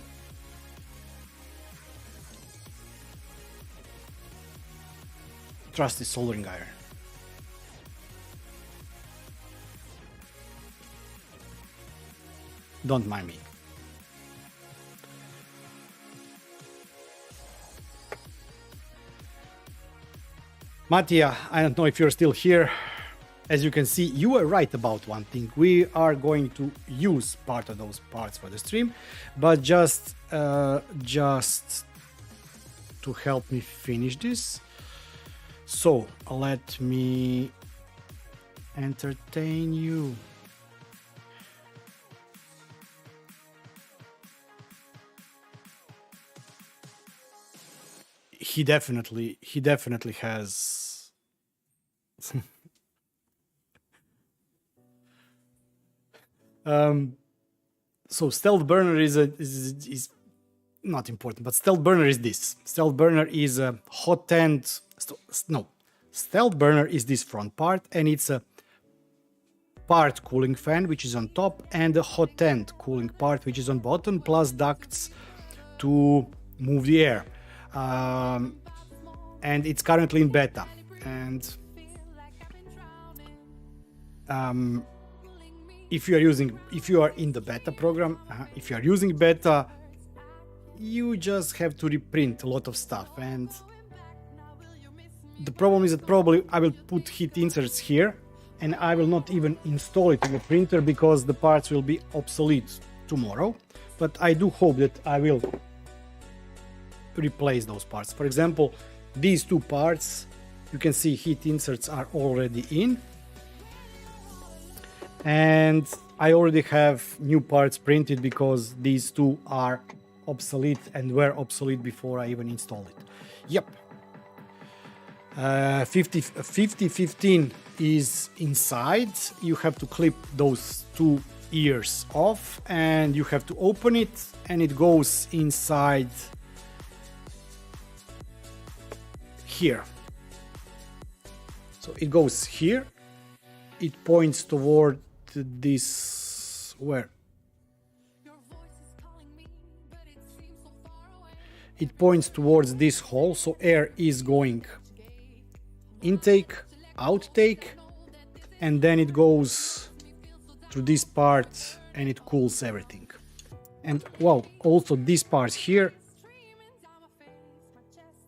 trusty soldering iron. Don't mind me. Mattia, I don't know if you're still here. As you can see, you were right about one thing. We are going to use part of those parts for the stream, but just to help me finish this. So let me entertain you. He definitely has so stealth burner is not important, but stealth burner is this. Stealth burner is a hot end. No, stealth burner is this front part, and it's a part cooling fan which is on top and a hot end cooling part which is on bottom, plus ducts to move the air. And it's currently in beta, and if you are in the beta program, if you are using beta, you just have to reprint a lot of stuff, and the problem is that probably I will put heat inserts here and I will not even install it in the printer because the parts will be obsolete tomorrow. But I do hope that I will replace those parts. For example, these two parts, you can see heat inserts are already in, and I already have new parts printed because these two are obsolete and were obsolete before I even installed it. Yep. 5015 is inside. You have to clip those two ears off and you have to open it, and it goes inside here. So it goes here, it points toward this, where? It points towards this hole, so air is going intake, outtake, and then it goes through this part and it cools everything. And wow, also this part here,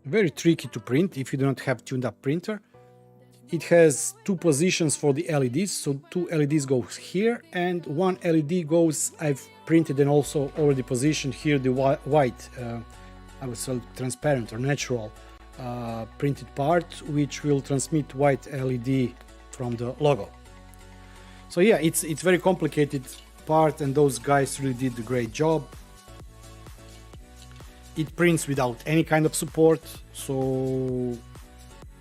very tricky to print if you do not have tuned up printer. It has two positions for the LEDs, so two LEDs goes here and one LED goes, I've printed and also already positioned here the white, I would say transparent or natural printed part, which will transmit white LED from the logo. So yeah, it's very complicated part, and those guys really did a great job. It prints without any kind of support, so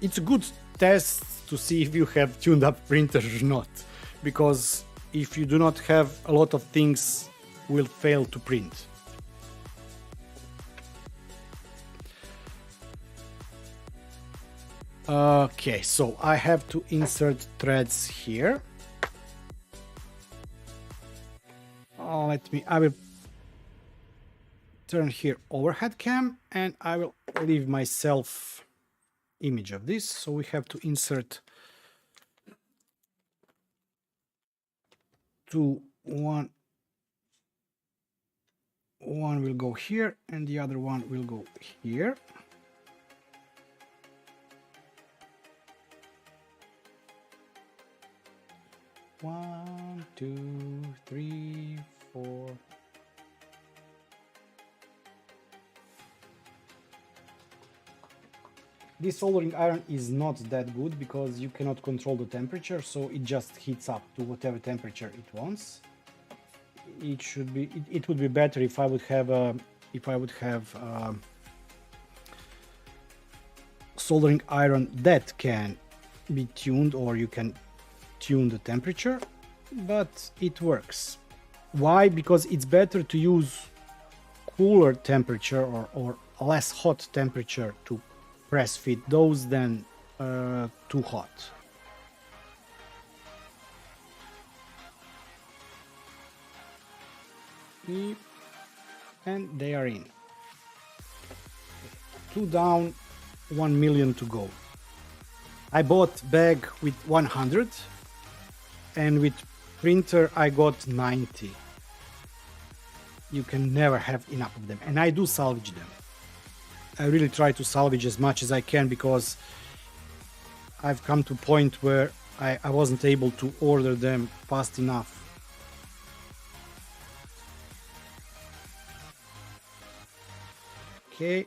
it's a good test to see if you have tuned up printer or not, because if you do not have, a lot of things will fail to print. Okay, so I have to insert threads here. I will turn here overhead cam, and I will leave myself image of this. So we have to insert one will go here and the other one will go here. One, two, three, four. This soldering iron is not that good because you cannot control the temperature, so it just heats up to whatever temperature it wants. It would be better if I would have soldering iron that can be tuned, or you can tune the temperature, but it works. Why? Because it's better to use cooler temperature or less hot temperature to press fit those than too hot. And they are in. 2 down, 1 million to go. I bought bag with 100 and with printer I got 90. You can never have enough of them, and I do salvage them. I really try to salvage as much as I can because I've come to a point where I wasn't able to order them fast enough. Okay.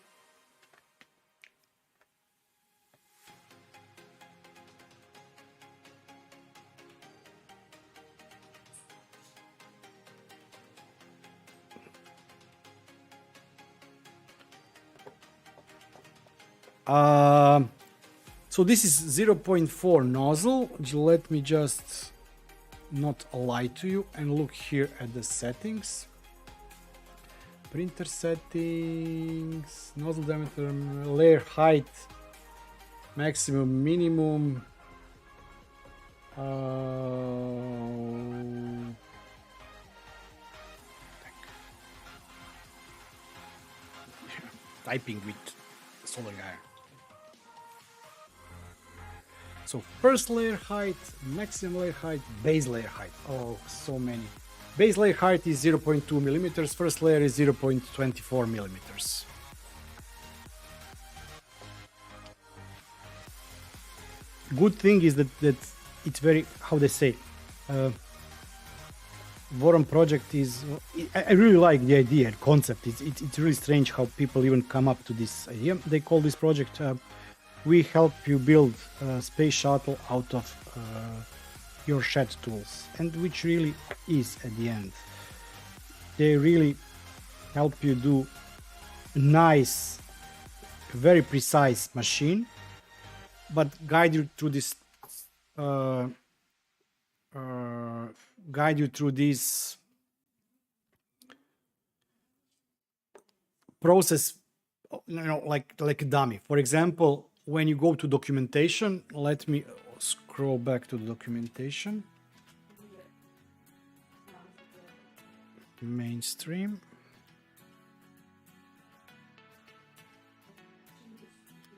So this is 0.4 nozzle. Let me just not lie to you and look here at the settings. Printer settings, nozzle diameter, layer height, maximum, minimum. Typing with soldering iron. So first layer height, maximum layer height, base layer height. Oh, so many. Base layer height is 0.2 millimeters, first layer is 0.24 millimeters. Good thing is that it's very, how they say, Voron project is, I really like the idea and concept. It's really strange how people even come up to this idea. They call this project, we help you build a space shuttle out of your shed tools, and which really is at the end. They really help you do a nice, very precise machine, but guide you through this process, like a dummy. For example, when you go to documentation, let me scroll back to the documentation. Mainstream.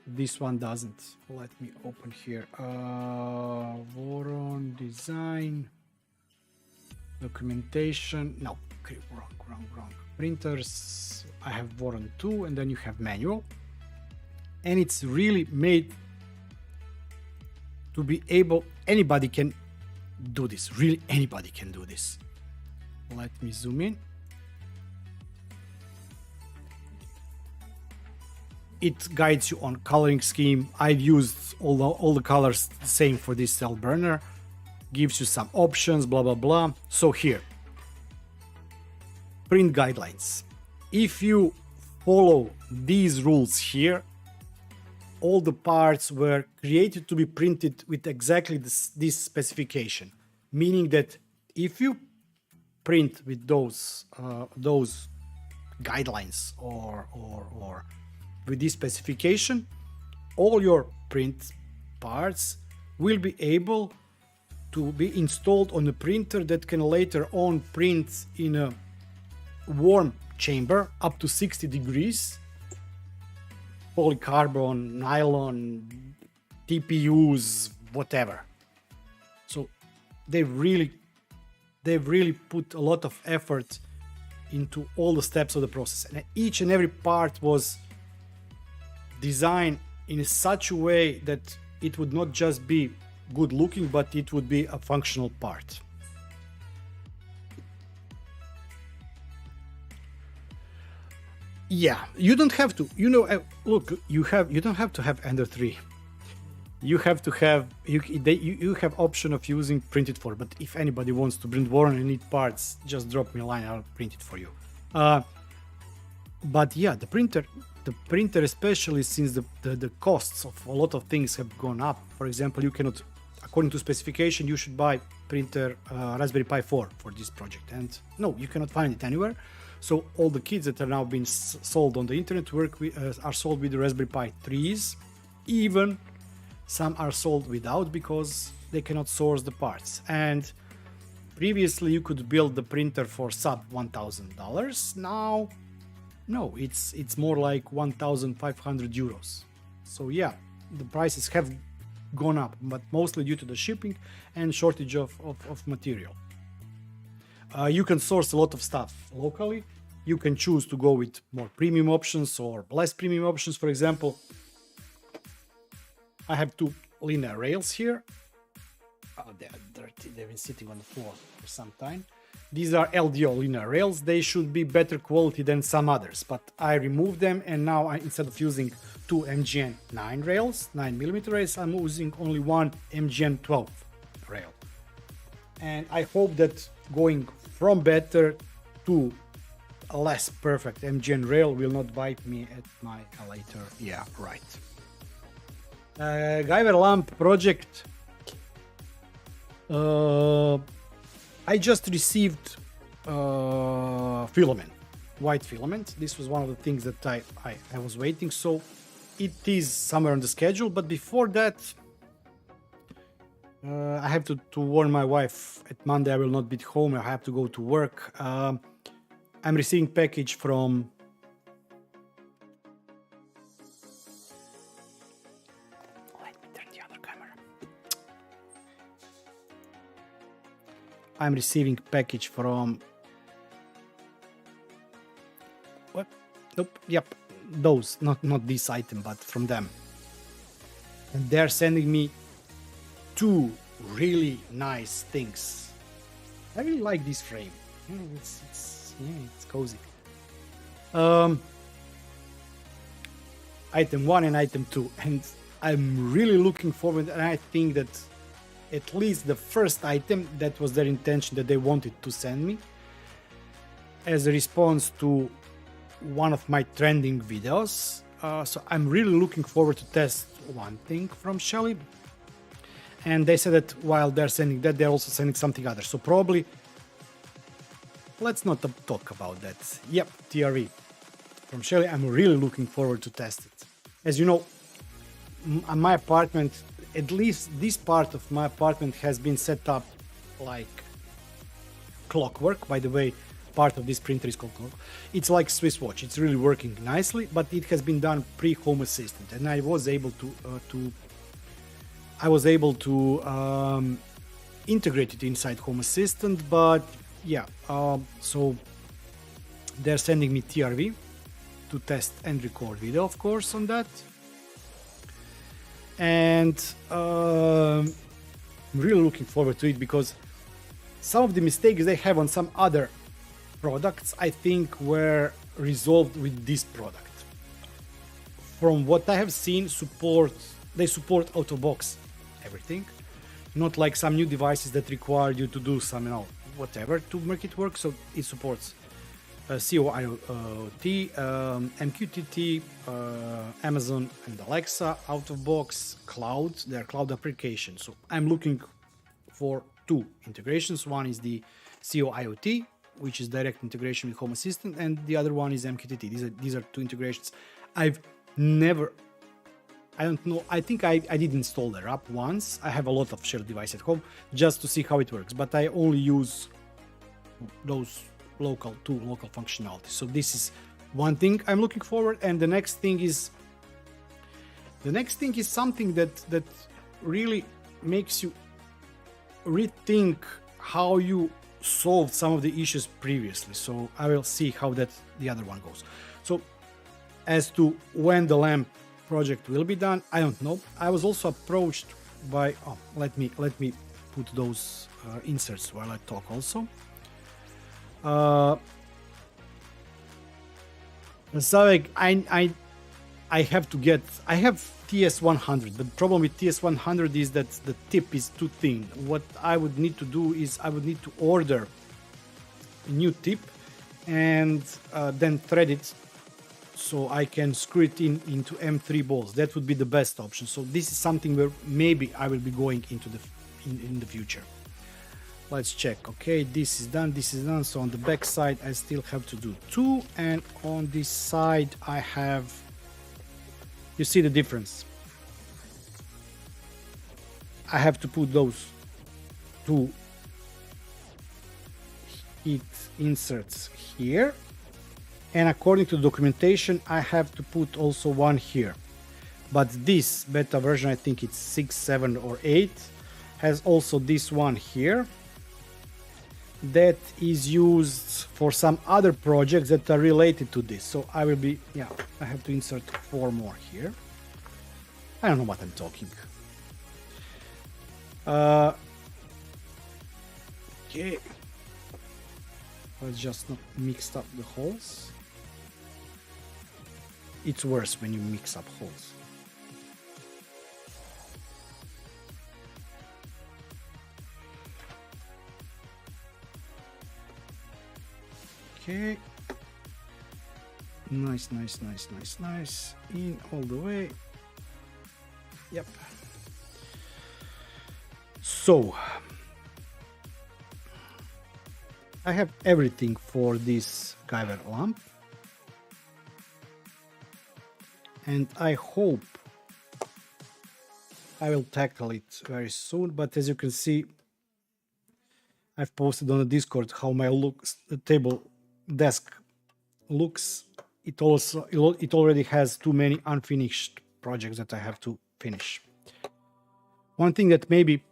This one doesn't. Let me open here. Voron design. Documentation. No, okay, wrong. Printers. I have Voron 2, and then you have manual. And it's really made to be able, anybody can do this. Really, anybody can do this. Let me zoom in. It guides you on coloring scheme. I've used all the colors the same for this cell burner. Gives you some options, blah, blah, blah. So here, print guidelines. If you follow these rules here, all the parts were created to be printed with exactly this specification, meaning that if you print with those guidelines or with this specification, all your print parts will be able to be installed on a printer that can later on print in a warm chamber up to 60 degrees, polycarbon, nylon, TPUs, whatever. So they've really put a lot of effort into all the steps of the process, and each and every part was designed in such a way that it would not just be good looking, but it would be a functional part. Yeah, you don't have to, look, you don't have to have Ender 3. You have to have, you have option of using printed for, but if anybody wants to print Warren and need parts, just drop me a line, I'll print it for you. But yeah, the printer especially, since the costs of a lot of things have gone up. For example, you cannot, according to specification, you should buy printer Raspberry Pi 4 for this project, and no, you cannot find it anywhere. So all the kits that are now being sold on the internet are sold with the Raspberry Pi 3s. Even some are sold without, because they cannot source the parts. And previously you could build the printer for sub $1,000. Now, no, it's more like 1,500 euros. So yeah, the prices have gone up, but mostly due to the shipping and shortage of material. You can source a lot of stuff locally. You can choose to go with more premium options or less premium options. For example, I have two linear rails here. Oh, they're dirty. They've been sitting on the floor for some time. These are LDO linear rails. They should be better quality than some others, but I removed them, and now instead of using two MGN 9 rails, 9mm rails, I'm using only one MGN 12 rail. And I hope that going from better to a less perfect MGN rail will not bite me at my later. Yeah, right. Guyver lamp project. I just received filament, white filament. This was one of the things that I was waiting, so it is somewhere on the schedule. But before that, I have to warn my wife. At Monday I will not be home. I have to go to work. I'm receiving package from I'm receiving package from what? Nope. Yep. Those, not this item, but from them. And they're sending me two really nice things. I really like this frame. It's cozy. Item 1 and item 2, and I'm really looking forward, and I think that at least the first item, that was their intention, that they wanted to send me as a response to one of my trending videos. So I'm really looking forward to test one thing from Shelly. And they said that while they're sending that, they're also sending something other. So probably, let's not talk about that. Yep, TRV from Shelly. I'm really looking forward to test it. As you know, my apartment, at least this part of my apartment, has been set up like clockwork. By the way, part of this printer is called clockwork. It's like Swiss watch. It's really working nicely, but it has been done pre-Home Assistant, and I was able to integrate it inside Home Assistant. But yeah, so they're sending me TRV to test and record video, of course, on that. And I'm really looking forward to it, because some of the mistakes they have on some other products, I think, were resolved with this product. From what I have seen, they support out-of-box everything, not like some new devices that require you to do some, whatever to make it work. So it supports COIoT, MQTT, Amazon and Alexa, out of box, cloud, their cloud application. So I'm looking for two integrations. One is the COIoT, which is direct integration with Home Assistant, and the other one is MQTT. These are two integrations. I've never, I don't know, I think I did install the app once. I have a lot of shared devices at home just to see how it works, but I only use those two local functionalities. So this is one thing I'm looking forward, and the next thing is something that really makes you rethink how you solved some of the issues previously. So I will see how the other one goes. So as to when the lamp project will be done, I don't know. I was also approached by let me put those inserts while I talk also. Zavek, I have TS100, but the problem with TS100 is that the tip is too thin. What I would need to do is I would need to order a new tip and then thread it so I can screw it into M3 balls. That would be the best option. So this is something where maybe I will be going into in the future. Let's check. Okay, this is done, this is done. So on the back side I still have to do two, and on this side I have, you see the difference. I have to put those two heat inserts here, and according to the documentation I have to put also one here. But this beta version, I think it's 6, 7 or 8, has also this one here that is used for some other projects that are related to this. So I will be, I have to insert 4 more here. I don't know what I'm talking. Okay. Let's just not mix up the holes. It's worse when you mix up holes. Okay. Nice. In all the way. Yep. So I have everything for this Kyber lamp, and I hope I will tackle it very soon. But as you can see, I've posted on the Discord how my table desk looks. It already has too many unfinished projects that I have to finish. One thing that maybe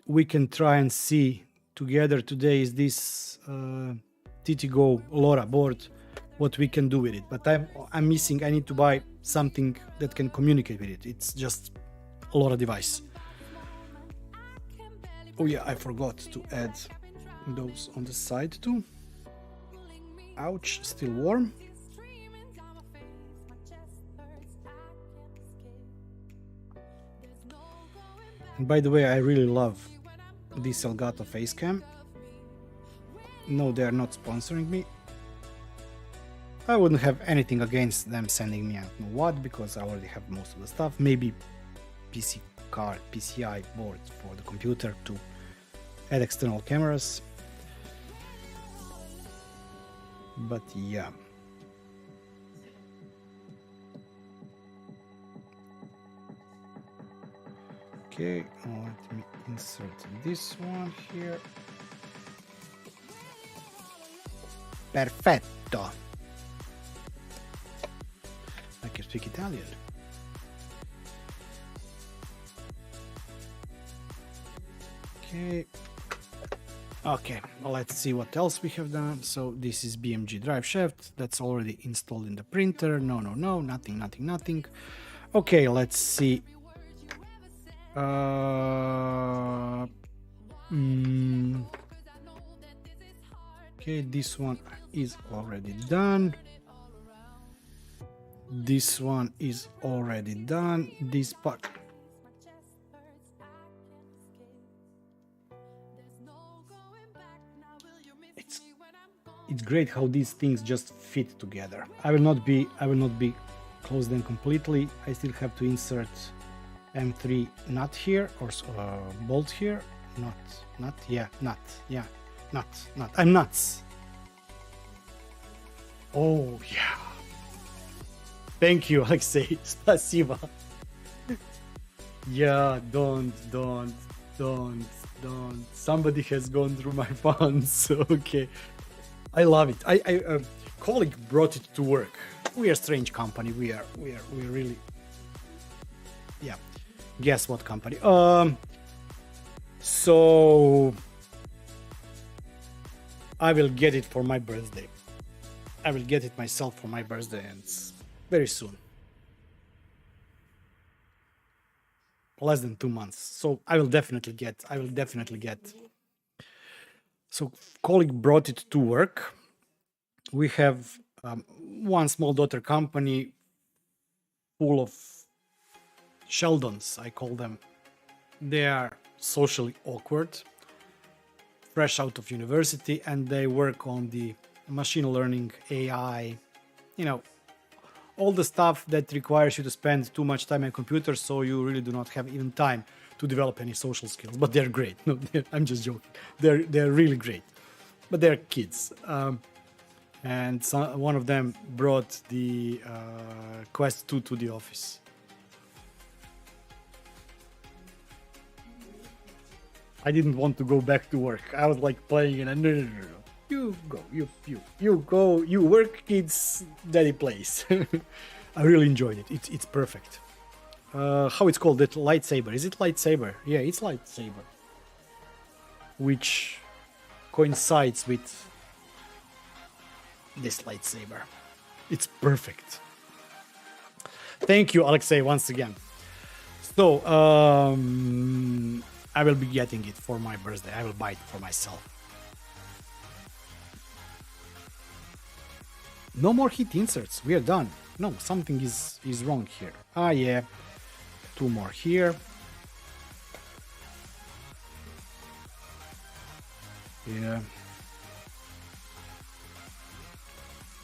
we can try and see together today is this TTGo LoRa board, what we can do with it. But I'm missing, I need to buy something that can communicate with it. It's just a LoRa device. Oh yeah, I forgot to add those on the side too. Ouch, still warm. And by the way, I really love this Elgato face cam. No, they are not sponsoring me. I wouldn't have anything against them sending me I don't know what, because I already have most of the stuff. Maybe PCI board for the computer to add external cameras. But yeah. Okay, let me insert this one here. Perfetto. I can speak Italian. Okay, let's see what else we have done. So this is BMG drive shaft. That's already installed in the printer. No, nothing. Okay, let's see. Okay, this one is already done. This one is already done. This part. it's great how these things just fit together. I will not be close them completely. I still have to insert M3 nut here or bolt here. Nut. I'm nuts. Oh yeah. Thank you, Alexei. Spasiba. Yeah, don't. Somebody has gone through my funds. Okay. I love it. A colleague brought it to work. We are a strange company. We are really. Yeah. Guess what company? So I will get it for my birthday. I will get it myself for my birthday, and it's very soon. Less than 2 months. So I will definitely get. So colleague brought it to work. We have one small daughter company full of Sheldons, I call them. They are socially awkward, fresh out of university, and they work on the machine learning, AI, all the stuff that requires you to spend too much time on computers, so you really do not have even time to develop any social skills. But they're great. No, I'm just joking. They're really great, but they're kids. And one of them brought the Quest 2 to the office. I didn't want to go back to work. I was like playing, and no. You go, you work, kids, daddy plays. I really enjoyed it. It's perfect. How it's called? That lightsaber? Is it lightsaber? Yeah, it's lightsaber. Which coincides with this lightsaber. It's perfect. Thank you, Alexei, once again. So, I will be getting it for my birthday. I will buy it for myself. No more heat inserts. We are done. No, something is wrong here. Yeah. 2 more here. Yeah.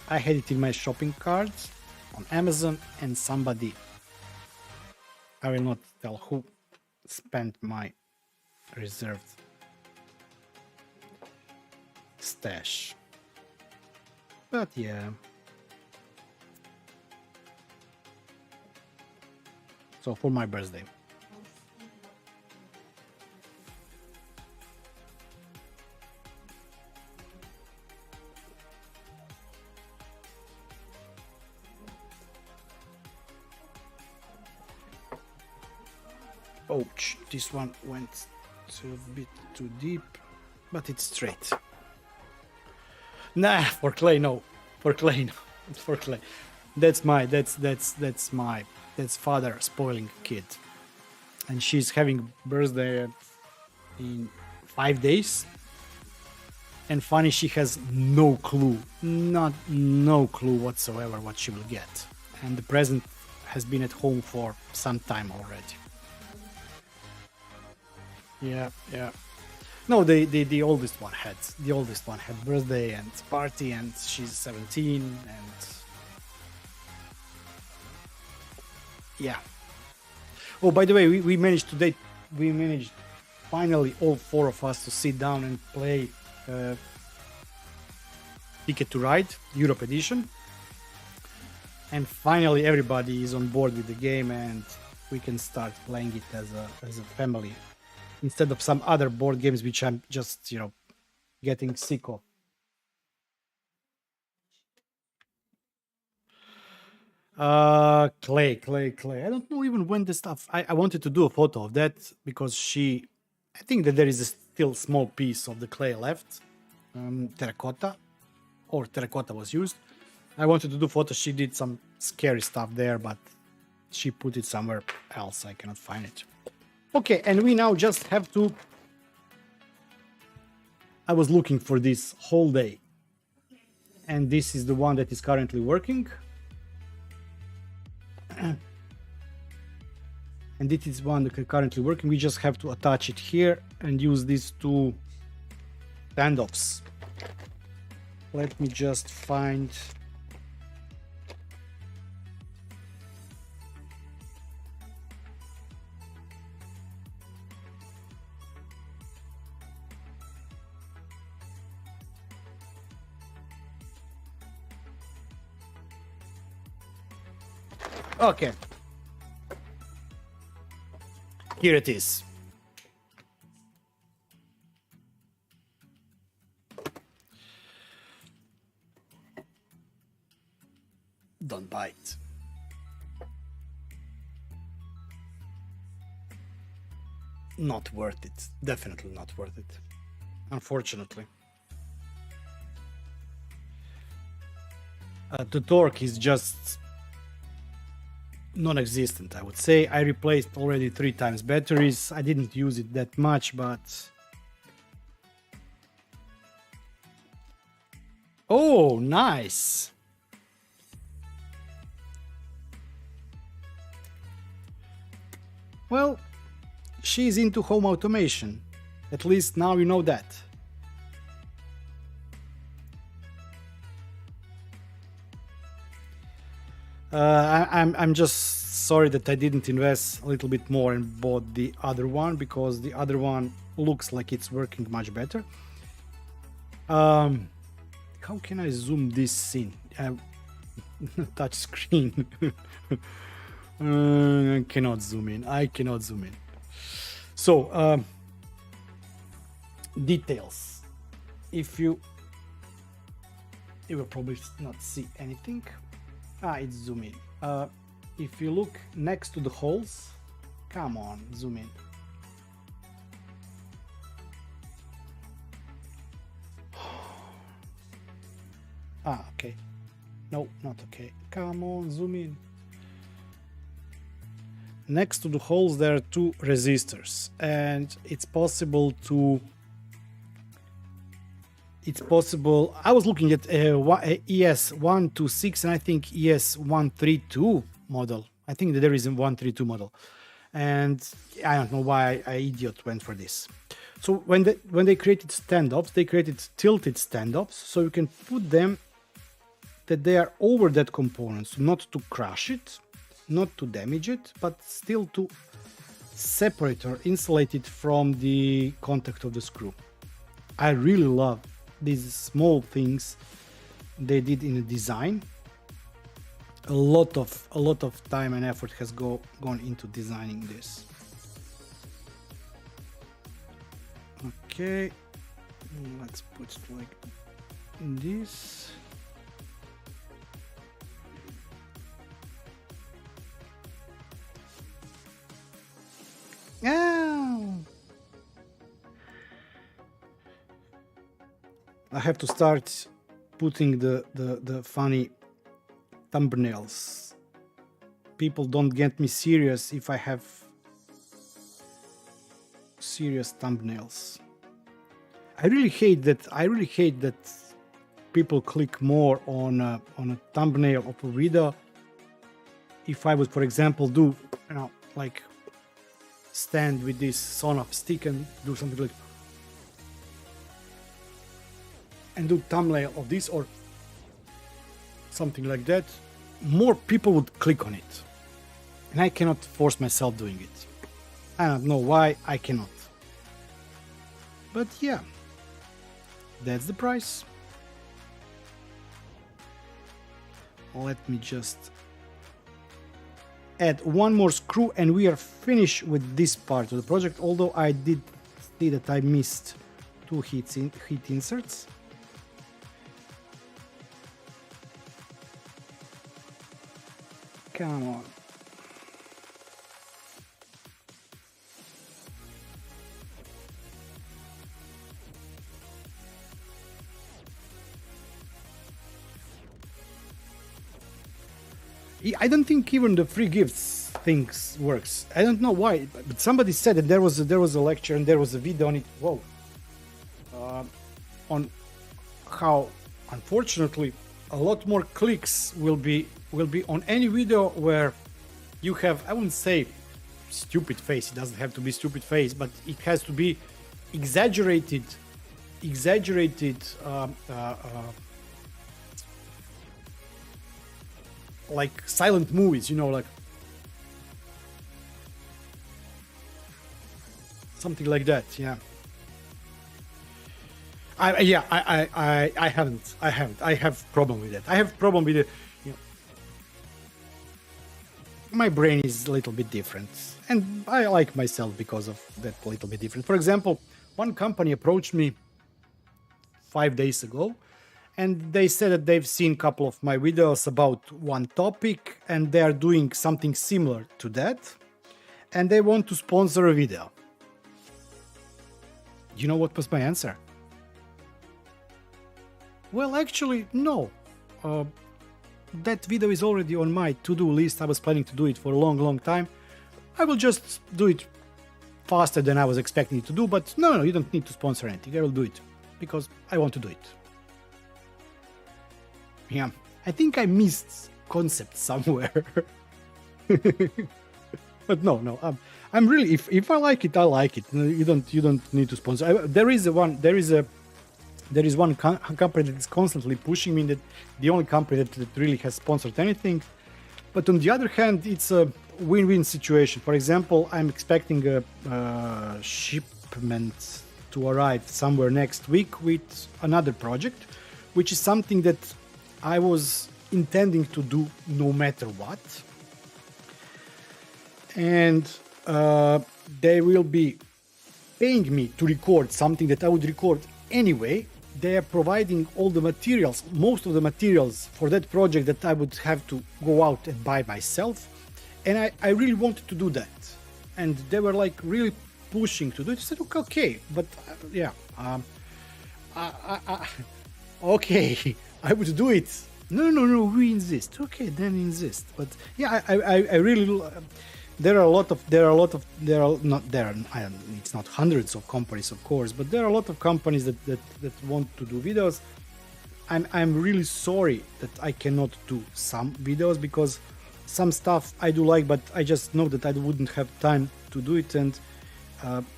I had it in my shopping cart on Amazon, and somebody, I will not tell who, spent my reserved stash. But yeah. So for my birthday. Ouch, this one went a bit too deep, but it's straight. Nah, for clay, no. For clay, no. For clay. That's father spoiling kid. And she's having birthday in 5 days. And funny, she has no clue, no clue whatsoever what she will get. And the present has been at home for some time already. Yeah. No, the oldest one had birthday and party, and she's 17, and yeah. Oh, by the way, we managed finally all 4 of us to sit down and play Ticket to Ride Europe Edition, and finally everybody is on board with the game, and we can start playing it as a family, instead of some other board games which I'm just, getting sick of. Clay. I don't know even when the stuff. I wanted to do a photo of that because I think that there is still small piece of the clay left. Terracotta was used. I wanted to do photos. She did some scary stuff there, but she put it somewhere else. I cannot find it. Okay, and we now just have to... I was looking for this whole day, and this is the one that is currently working. And this is one that is currently working. We just have to attach it here and use these 2 standoffs Let me just find. Okay. Here it is. Don't bite. Not worth it. Definitely not worth it. Unfortunately. The torque is just non-existent, I would say. I replaced already 3 times batteries. I didn't use it that much, but... Oh, nice! Well, she's into home automation. At least now you know that. I'm just sorry that I didn't invest a little bit more and bought the other one, because the other one looks like it's working much better. How can I zoom this in? Touch screen. I cannot zoom in. I cannot zoom in. So, details. You will probably not see anything. It's zoom in. If you look next to the holes, come on, zoom in. Okay. No, not okay. Come on, zoom in. Next to the holes there are 2 resistors, and it's possible. I was looking at ES126 and I think ES132 model. I think that there is a 132 model, and I don't know why I idiot went for this. So when they created stand-ups, they created tilted stand-ups, so you can put them that they are over that component, so not to crush it, not to damage it, but still to separate or insulate it from the contact of the screw. I really love these small things they did in the design. A lot of time and effort has gone into designing this. Okay, let's put it like this. I have to start putting the funny thumbnails. People don't get me serious if I have serious thumbnails. I really hate that people click more on a thumbnail of a video. If I would, for example, do like stand with this Sonoff stick and do something like and do thumbnail of this or something like that, more people would click on it, and I cannot force myself doing it. I don't know why I cannot, but yeah, that's the price. Let me just add one more screw and we are finished with this part of the project, although I did see that I missed 2 heat inserts. Come on. I don't think even the free gifts things works. I don't know why, but somebody said that there was a lecture and there was a video on it. Whoa, on how unfortunately a lot more clicks will be on any video where you have, I wouldn't say stupid face. It doesn't have to be stupid face, but it has to be exaggerated like silent movies, you know, like something like that. Yeah. I haven't. I have problem with that. I have problem with it. You know, my brain is a little bit different, and I like myself because of that little bit different. For example, one company approached me 5 days ago, and they said that they've seen a couple of my videos about one topic, and they are doing something similar to that, and they want to sponsor a video. You know what was my answer? Well, actually, no. That video is already on my to-do list. I was planning to do it for a long time. I will just do it faster than I was expecting it to do, but no, you don't need to sponsor anything. I will do it because I want to do it. Yeah, I think I missed concept somewhere. But no, I'm really, if I like it, I like it. You don't need to sponsor. There is one company that is constantly pushing me, that the only company that really has sponsored anything. But on the other hand, it's a win-win situation. For example, I'm expecting a shipment to arrive somewhere next week with another project, which is something that I was intending to do no matter what. And they will be paying me to record something that I would record anyway. They are providing all the materials, most of the materials for that project that I would have to go out and buy myself. And I really wanted to do that. And they were like really pushing to do it. I said, okay, but yeah, okay, I would do it. No, we insist. Okay, then insist. But yeah, I really, it's not hundreds of companies, of course, but there are a lot of companies that want to do videos. I'm really sorry that I cannot do some videos, because some stuff I do like, but I just know that I wouldn't have time to do it. And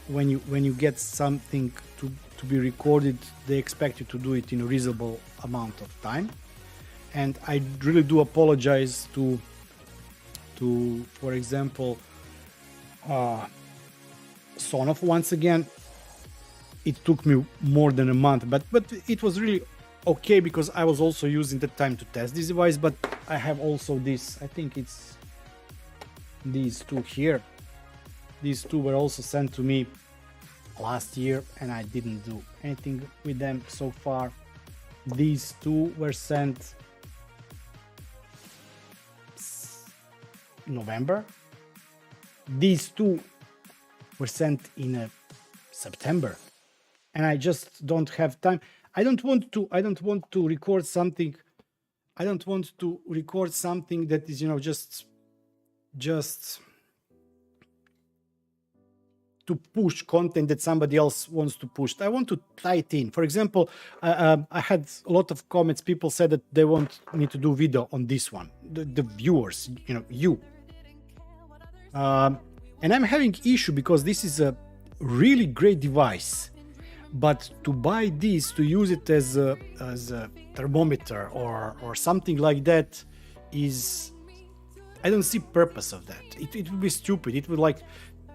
when you get something to be recorded, they expect you to do it in a reasonable amount of time. And I really do apologize to for example, Sonoff once again. It took me more than a month, but it was really okay, because I was also using the time to test this device. But I have also this, I think it's these two here. These two were also sent to me last year, and I didn't do anything with them so far. These two were sent November. These two were sent in September, and I just don't have time. I don't want to record something. I don't want to record something that is, just to push content that somebody else wants to push. I want to tie it in. For example, I had a lot of comments. People said that they want me to do video on this one. The viewers, you. And I'm having issue because this is a really great device, but to buy this, to use it as a thermometer or something like that, is, I don't see purpose of that. It would be stupid. It would like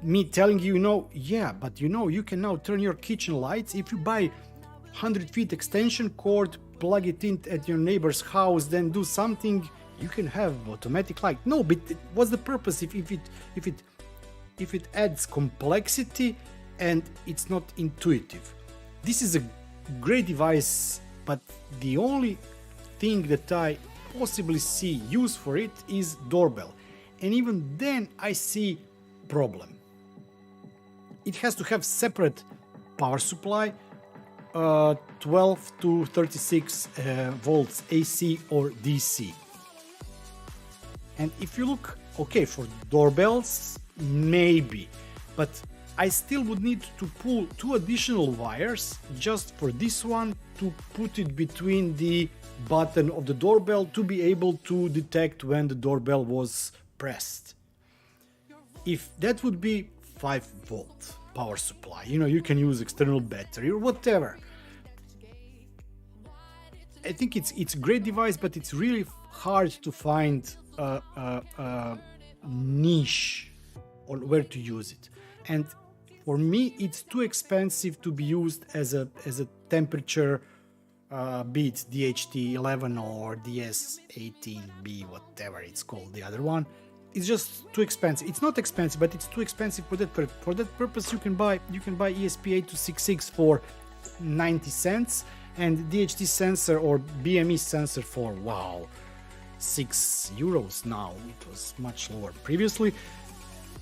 me telling you, yeah, but you can now turn your kitchen lights. If you buy 100 feet extension cord, plug it in at your neighbor's house, then do something, you can have automatic light. No, but what's the purpose if it adds complexity and it's not intuitive? This is a great device, but the only thing that I possibly see use for it is doorbell, and even then I see problem. It has to have separate power supply, 12 to 36 volts AC or DC. And if you look, okay, for doorbells, maybe, but I still would need to pull 2 additional wires just for this one to put it between the button of the doorbell to be able to detect when the doorbell was pressed. If that would be 5-volt power supply, you can use external battery or whatever. I think it's a great device, but it's really hard to find niche on where to use it, and for me it's too expensive to be used as a temperature beat DHT 11 or DS18B, whatever it's called, the other one. It's just too expensive. It's not expensive, but it's too expensive for that for that purpose. You can buy ESP8266 for 90 cents and DHT sensor or BME sensor for, wow, €6 now. It was much lower previously,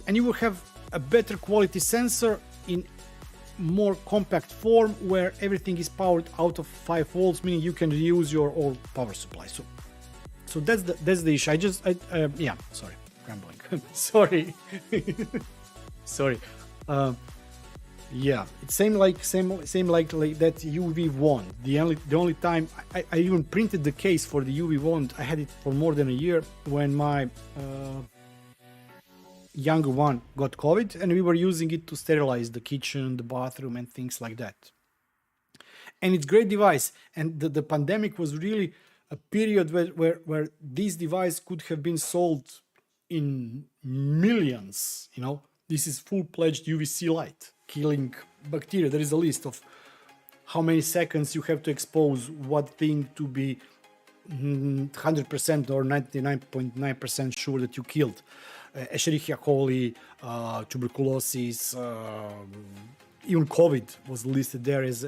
and you will have a better quality sensor in more compact form where everything is powered out of 5 volts, meaning you can reuse your old power supply. So that's the issue. Yeah, sorry, rambling. Sorry. Sorry. Yeah, it's same like that UV wand. The only time I even printed the case for the UV wand. I had it for more than a year when my younger one got COVID, and we were using it to sterilize the kitchen, the bathroom, and things like that. And it's a great device. And the pandemic was really a period where this device could have been sold in millions. You know, this is full-fledged UVC light killing bacteria. There is a list of how many seconds you have to expose what thing to be 100% or 99.9% sure that you killed. Escherichia coli, tuberculosis, even COVID was listed there as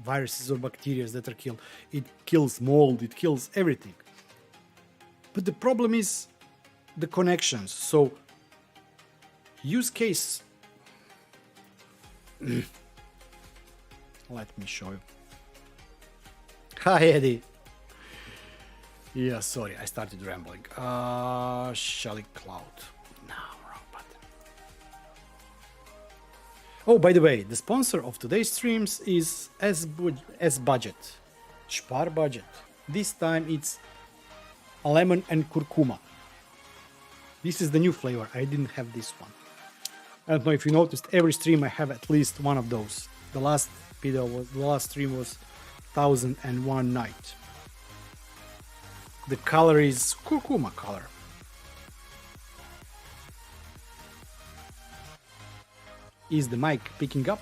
viruses or bacteria that are killed. It kills mold, it kills everything. But the problem is the connections. So use case. Let me show you. Hi, Eddie. Yeah, sorry, I started rambling. Shelly Cloud. No, wrong button. Oh, by the way, the sponsor of today's streams is S Budget. Spar Budget. This time it's lemon and curcuma. This is the new flavor. I didn't have this one. I don't know if you noticed, every stream I have at least one of those. The last stream was 1001 Night. The color is curcuma color. Is the mic picking up?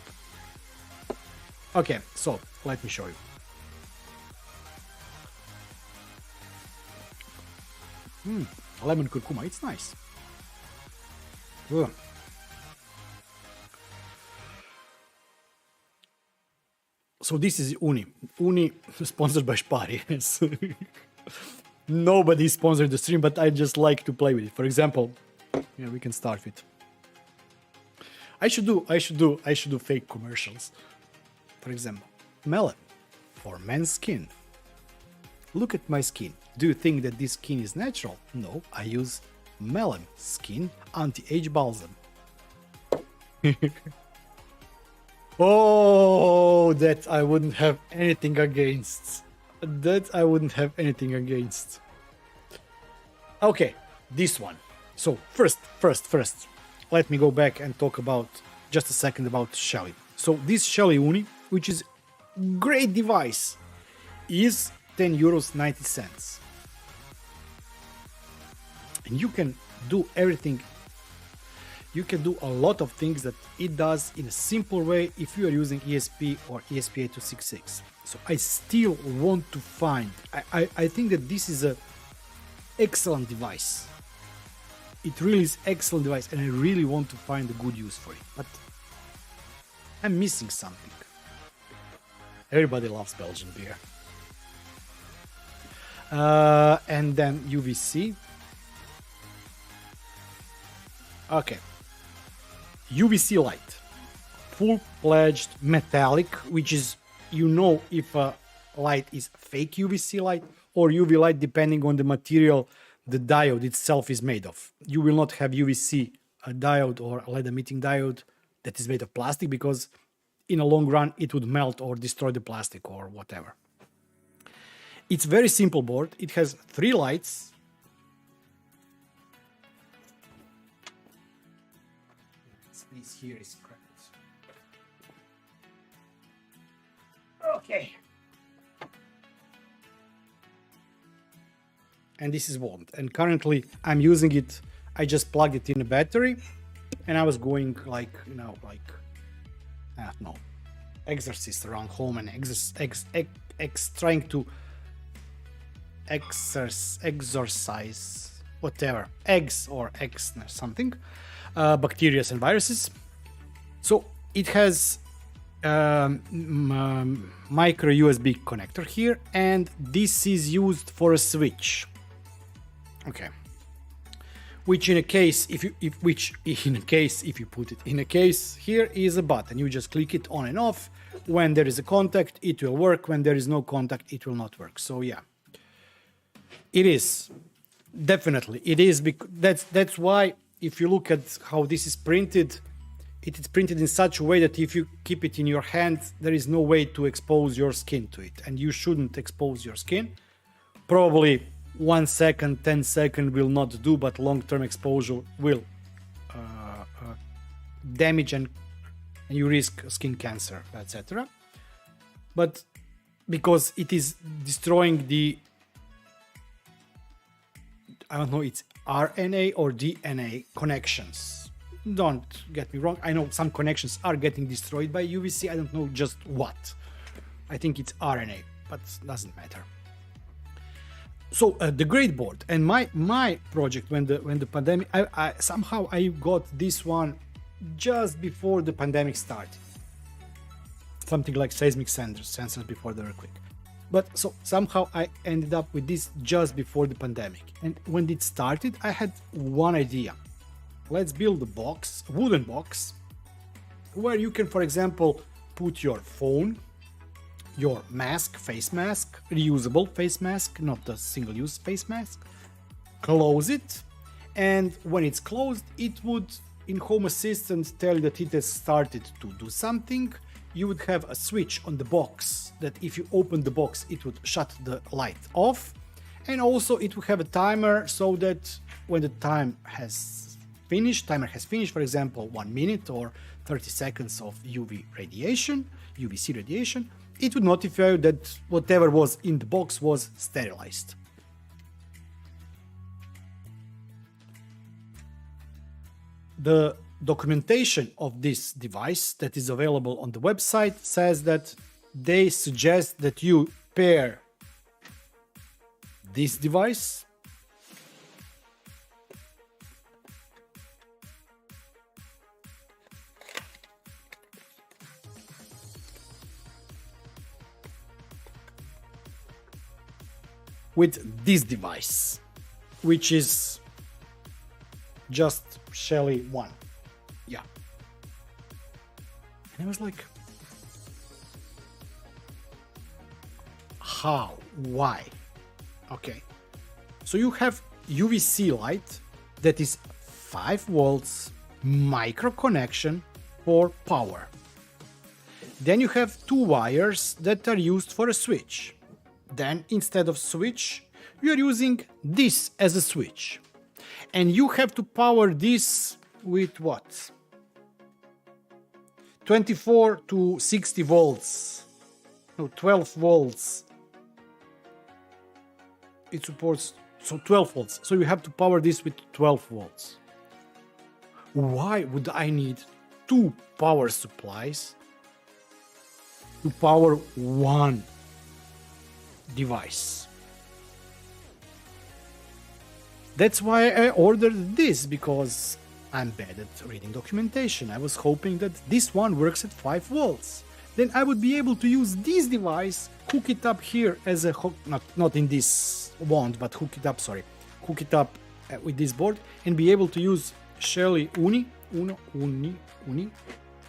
Okay, so let me show you. Lemon curcuma, it's nice. Ugh. So this is Uni. Uni sponsored by Spari. Yes. Nobody sponsored the stream, but I just like to play with it. For example, yeah, we can start with. I should do fake commercials. For example, melon for men's skin. Look at my skin. Do you think that this skin is natural? No, I use melon skin anti-age balsam. Oh, that I wouldn't have anything against. That I wouldn't have anything against. Okay, this one. So first, let me go back and talk about just a second about Shelly. So this Shelly Uni, which is great device, is €10.90. And you can do everything. You can do a lot of things that it does in a simple way if you are using ESP or ESP8266. So I still want to find, I think that this is a excellent device. It really is excellent device, and I really want to find a good use for it. But I'm missing something. Everybody loves Belgian beer. And then UVC. Okay. UVC light, full-fledged metallic, which is, you know, if a light is fake UVC light or UV light depending on the material the diode itself is made of. You will not have UVC a diode or a LED emitting diode that is made of plastic, because in a long run it would melt or destroy the plastic or whatever. It's very simple board. It has 3 lights. This here is cracked. Okay. and this is volt. And currently I'm using it. I just plugged it in a battery, and I was going like, you know, like, I don't know, exercise around home and trying to exorcise whatever, eggs or eggs something, bacteria and viruses. So it has micro USB connector here, and this is used for a switch. Okay. Which in a case, if you put it in a case, here is a button. You just click it on and off. When there is a contact, it will work. When there is no contact, it will not work. So yeah, it is definitely it is, because that's why if you look at how this is printed, it is printed in such a way that if you keep it in your hand, there is no way to expose your skin to it, and you shouldn't expose your skin. Probably 1 second, 10 seconds will not do, but long-term exposure will damage and you risk skin cancer, etc. But because it is destroying the, I don't know, it's RNA or DNA connections. Don't get me wrong. I know some connections are getting destroyed by UVC. I don't know just what. I think it's RNA, but doesn't matter. So the great board and my project when the pandemic, I somehow I got this one just before the pandemic started. Something like seismic sensors before the earthquake. But so somehow I ended up with this just before the pandemic. And when it started, I had one idea. Let's build a box, a wooden box, where you can, for example, put your phone, your mask, face mask, reusable face mask, not a single-use face mask, close it, and when it's closed, it would, in Home Assistant, tell you that it has started to do something. You would have a switch on the box that if you open the box, it would shut the light off, and also it would have a timer so that when the timer has finished, for example, 1 minute or 30 seconds of UVC radiation, it would notify you that whatever was in the box was sterilized. The documentation of this device that is available on the website says that they suggest that you pair this device with this device, which is just Shelly 1. Yeah. And I was like, how? Why? Okay. So you have UVC light that is 5 volts micro connection for power. Then you have 2 wires that are used for a switch. Then instead of switch, you are using this as a switch. And you have to power this with what? 24 to 60 volts. No, 12 volts. It supports, so 12 volts. So you have to power this with 12 volts. Why would I need 2 power supplies to power one device? That's why I ordered this, because I'm bad at reading documentation. I was hoping that this one works at 5 volts. Then I would be able to use this device, hook it up here as a not in this wand, but hook it up with this board, and be able to use Shelly Uni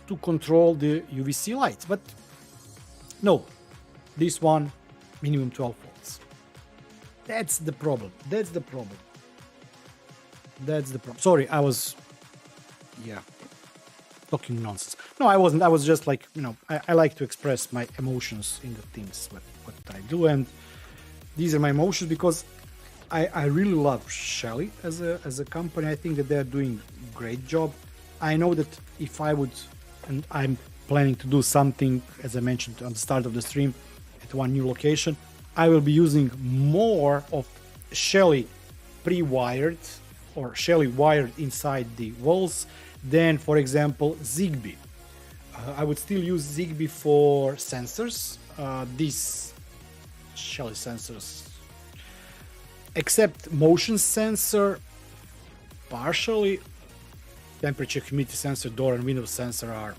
to control the UVC lights. But no, this one minimum 12 volts. That's the problem. Sorry, I was talking nonsense. No, I wasn't. I was just like, I like to express my emotions in the things what I do, and these are my emotions because I really love Shelly as a company. I think that they're doing a great job. I know that if I would, and I'm planning to do something, as I mentioned on the start of the stream, at one new location, I will be using more of Shelly pre-wired or Shelly wired inside the walls than, for example, Zigbee. I would still use Zigbee for sensors. These Shelly sensors, except motion sensor, partially, temperature, humidity sensor, door and window sensor are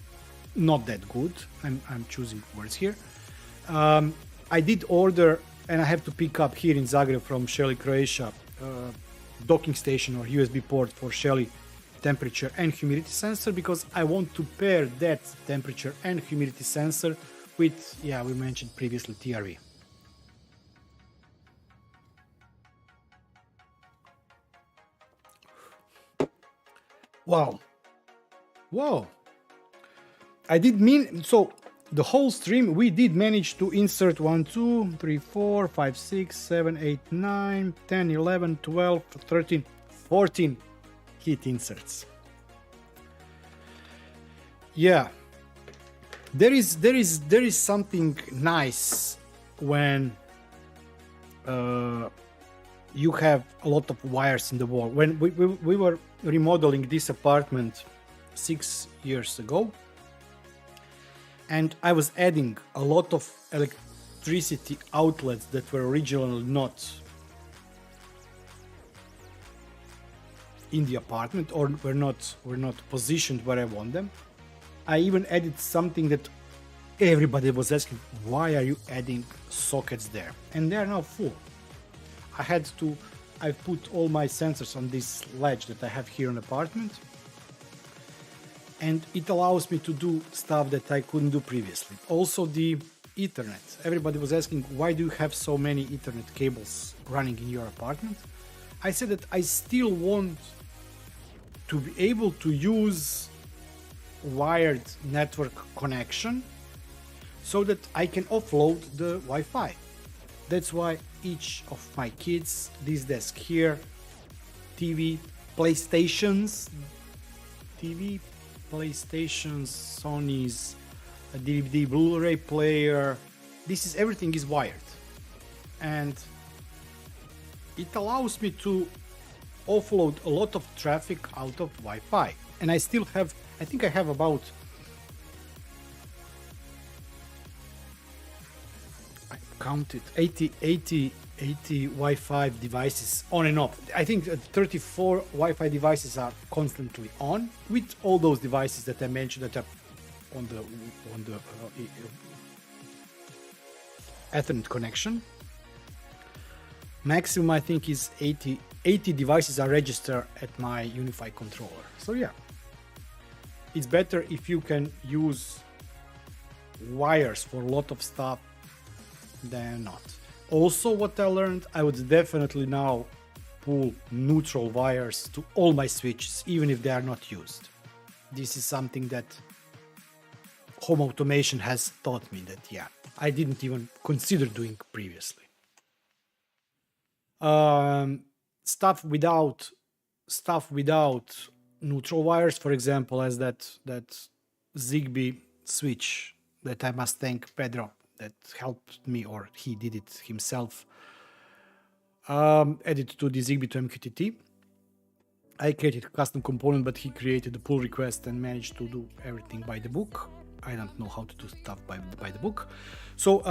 not that good. I'm choosing words here. I did order, and I have to pick up here in Zagreb from Shelly Croatia, docking station or USB port for Shelly temperature and humidity sensor, because I want to pair that temperature and humidity sensor with, yeah, we mentioned previously, TRV. Wow. Whoa. I did mean, so the whole stream we did manage to insert 1, 2, 3, 4, 5, 6, 7, 8, 9, 10, 11, 12, 13, 14 heat inserts. Yeah, there is something nice when you have a lot of wires in the wall. When we were remodeling this apartment 6 years ago, and I was adding a lot of electricity outlets that were originally not in the apartment or were not positioned where I want them. I even added something that everybody was asking, why are you adding sockets there? And they are now full. I put all my sensors on this ledge that I have here in the apartment, and it allows me to do stuff that I couldn't do previously. Also the Ethernet. Everybody was asking, why do you have so many Ethernet cables running in your apartment? I said that I still want to be able to use wired network connection so that I can offload the Wi-Fi. That's why each of my kids, this desk here, TV, PlayStations, Sony's, a DVD, Blu-ray player, everything is wired. And it allows me to offload a lot of traffic out of Wi-Fi. And I still have, I think I have about, I counted 80 Wi-Fi devices on and off. I think 34 Wi-Fi devices are constantly on, with all those devices that I mentioned that are on the Ethernet connection. Maximum, I think, is 80 devices are registered at my Unified controller. So yeah, it's better if you can use wires for a lot of stuff than not. Also, what I learned, I would definitely now pull neutral wires to all my switches, even if they are not used. This is something that home automation has taught me that, yeah, I didn't even consider doing previously. Stuff without neutral wires, for example, as that Zigbee switch that I must thank Pedro that helped me, or he did it himself, added to the Zigbee to MQTT. I created a custom component, but he created the pull request and managed to do everything by the book. I don't know how to do stuff by the book. So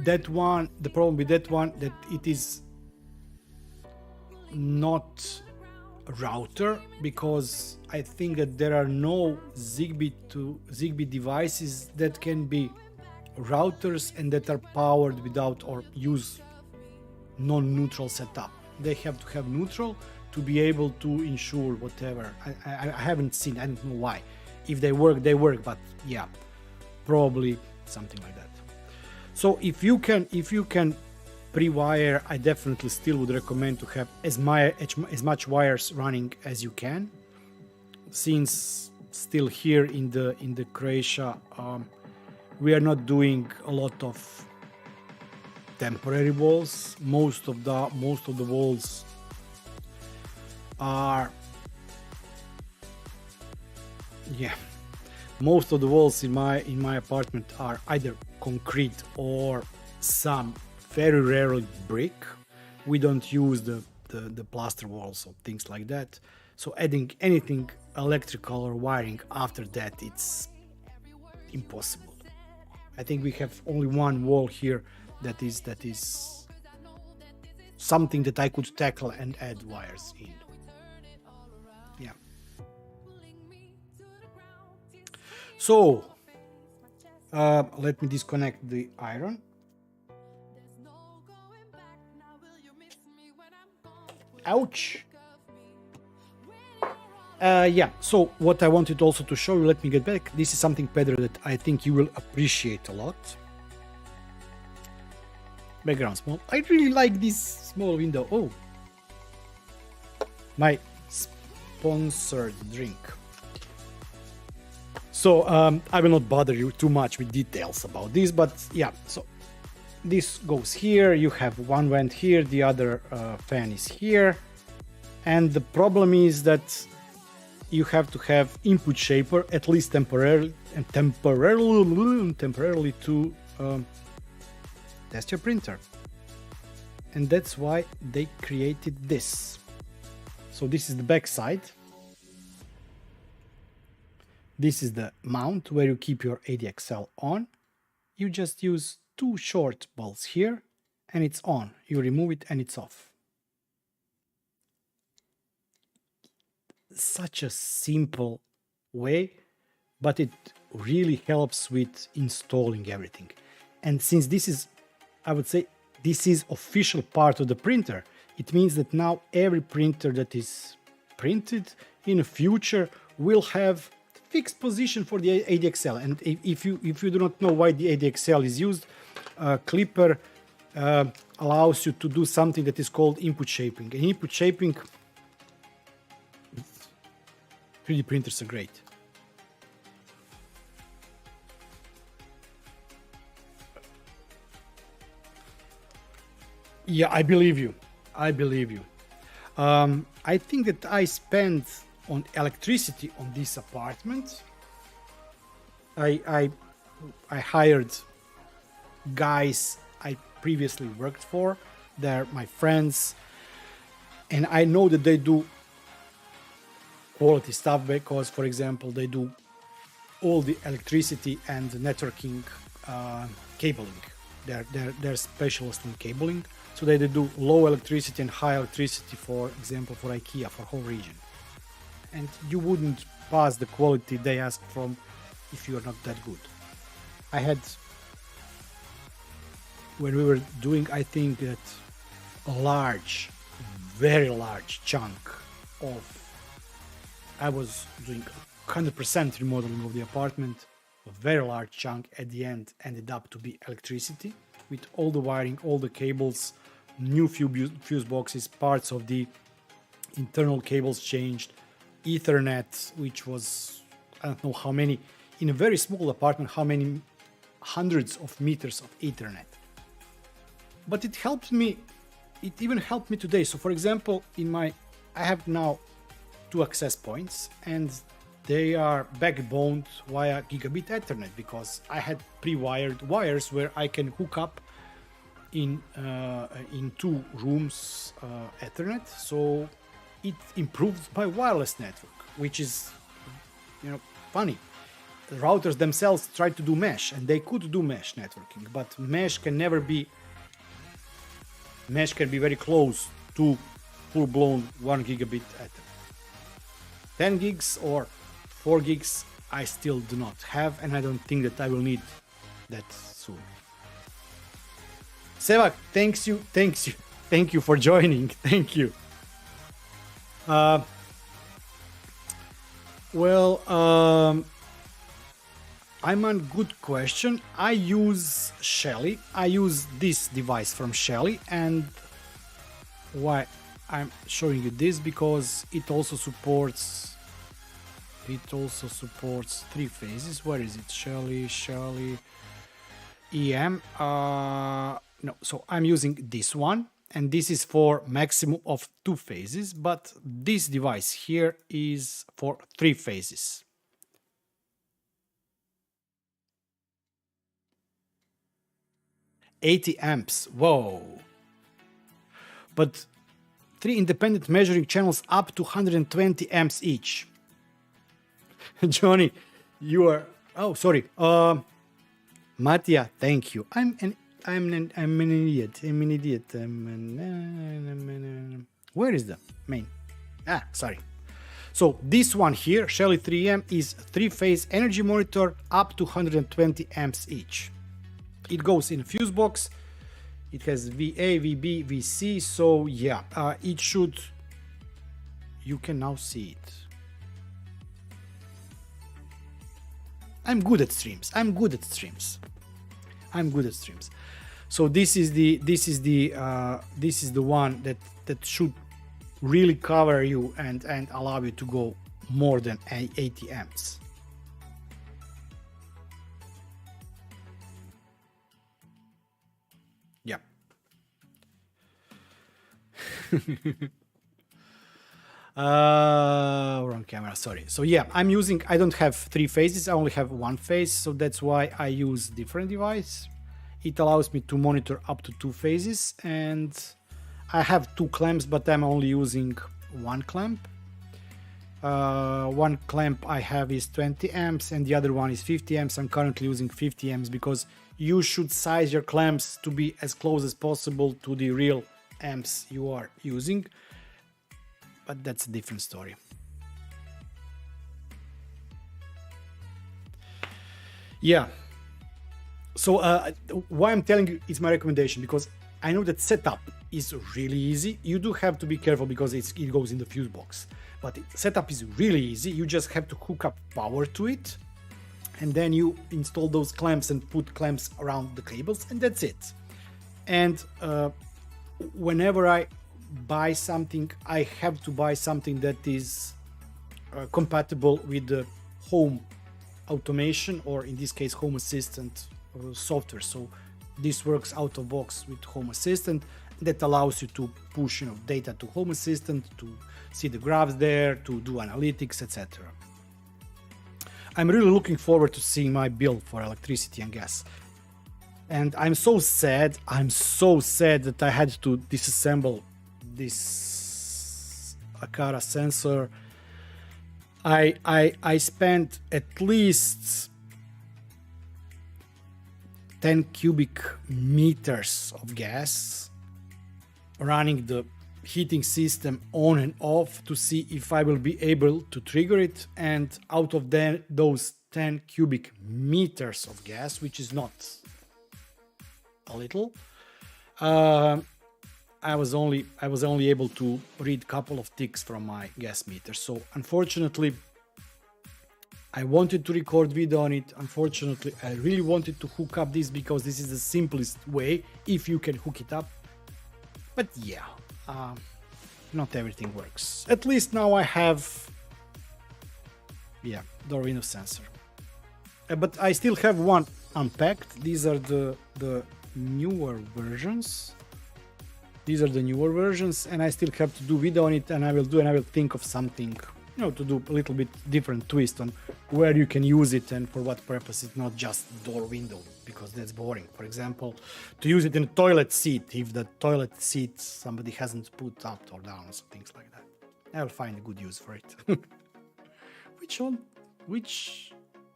that one, the problem with that one, that it is not a router, because I think that there are no Zigbee devices that can be routers and that are powered without or use non-neutral setup. They have to have neutral to be able to ensure whatever. I haven't seen, I don't know why. If they work, they work, but yeah, probably something like that. So if you can pre-wire, I definitely still would recommend to have as much wires running as you can. Since still here in the Croatia, we are not doing a lot of temporary walls. Most of the walls are, yeah, most of the walls in my apartment are either concrete or some very rarely brick. We don't use the plaster walls or things like that. So adding anything electrical or wiring after that, it's impossible. I think we have only one wall here that is something that I could tackle and add wires in. Yeah. So let me disconnect the iron. Ouch. Yeah, so what I wanted also to show you, let me get back. This is something, Pedro, that I think you will appreciate a lot. Background small. I really like this small window. Oh, my sponsored drink. So I will not bother you too much with details about this, but yeah, so this goes here. You have one vent here, the other fan is here. And the problem is that you have to have input shaper, at least temporarily to test your printer. And that's why they created this. So this is the back side. This is the mount where you keep your ADXL on. You just use two short bolts here and it's on. You remove it and it's off. Such a simple way, but it really helps with installing everything. And since this is, I would say, this is official part of the printer, it means that now every printer that is printed in the future will have fixed position for the ADXL. And if you do not know why the ADXL is used, Clipper allows you to do something that is called input shaping. And input shaping, 3D printers are great. Yeah, I believe you. I believe you. I think that I spent on electricity on this apartment. I hired guys I previously worked for. They're my friends, and I know that they do quality stuff because, for example, they do all the electricity and networking cabling. They're specialists in cabling, so they do low electricity and high electricity, for example, for IKEA, for whole region. And you wouldn't pass the quality they ask from if you're not that good. I had, when we were doing, I think that a large, very large chunk of, I was doing 100% remodeling of the apartment. A very large chunk at the end ended up to be electricity with all the wiring, all the cables, new fuse boxes, parts of the internal cables changed, Ethernet, which was, I don't know how many, in a very small apartment, how many hundreds of meters of Ethernet. But it helped me, it even helped me today. So for example, I have now 2 access points and they are backboned via gigabit Ethernet because I had pre-wired wires where I can hook up in 2 rooms Ethernet. So it improves my wireless network, which is, funny. The routers themselves tried to do mesh and they could do mesh networking, but mesh can be very close to full-blown 1 gigabit Ethernet. 10 gigs or 4 gigs I still do not have, and I don't think that I will need that soon. Sevak, thank you for joining. Thank you. I'm on good question. I use Shelly. I use this device from Shelly, and why I'm showing you this because it also supports 3 phases. Where is it? Shelly EM. No, so I'm using this one, and this is for maximum of 2 phases, but this device here is for 3 phases. 80 amps. Whoa. But 3 independent measuring channels up to 120 amps each. Johnny, you are... Oh, sorry. Mattia, thank you. I'm an idiot. Where is the main? Sorry. So this one here, Shelly 3M, is 3-phase energy monitor up to 120 amps each. It goes in a fuse box. It has VA, VB, VC. So yeah, it should... You can now see it. I'm good at streams. So this is the one that should really cover you and allow you to go more than 80 amps. Yeah. Wrong camera, sorry. So yeah, I don't have 3 phases, I only have 1 phase, so that's why I use different device. It allows me to monitor up to 2 phases, and I have 2 clamps, but I'm only using 1 clamp. One clamp I have is 20 amps and the other one is 50 amps. I'm currently using 50 amps because you should size your clamps to be as close as possible to the real amps you are using. But that's a different story. Yeah. So why I'm telling you it's my recommendation, because I know that setup is really easy. You do have to be careful because it goes in the fuse box. But setup is really easy. You just have to hook up power to it. And then you install those clamps and put clamps around the cables, and that's it. And whenever I buy something, I have to buy something that is compatible with the home automation, or in this case home assistant software. So this works out of box with home assistant. That allows you to push data to home assistant, to see the graphs there, to do analytics, etc. I'm really looking forward to seeing my bill for electricity and gas. And I'm so sad that I had to disassemble this Akara sensor. I spent at least 10 cubic meters of gas running the heating system on and off to see if I will be able to trigger it. And out of those 10 cubic meters of gas, which is not a little, I was only able to read a couple of ticks from my gas meter. So unfortunately, I wanted to record video on it. Unfortunately, I really wanted to hook up this because this is the simplest way if you can hook it up. But yeah, not everything works. At least now I have, door window sensor. But I still have one unpacked. These are the newer versions. And I still have to do video on it, and I will think of something, to do a little bit different twist on where you can use it and for what purpose. It's not just door window, because that's boring. For example, to use it in a toilet seat, if the toilet seat somebody hasn't put up or down, so things like that. I will find a good use for it.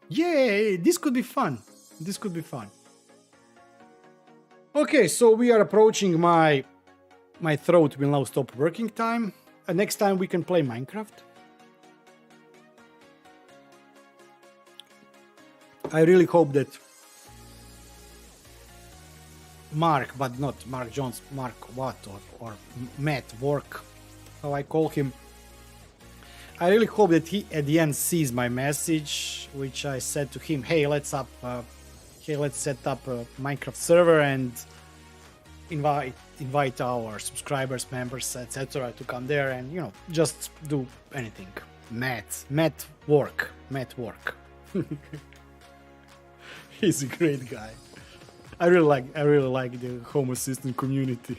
Yay, this could be fun. Okay, so we are approaching my throat will now stop working time. Next time we can play Minecraft. I really hope that Mark, but not Mark Jones, Mark Watt or Matt Work, how I call him. I really hope that he at the end sees my message, which I said to him, hey, let's set up a Minecraft server and invite our subscribers, members, etc. to come there and, just do anything. Matt Work. He's a great guy. I really like the Home Assistant community.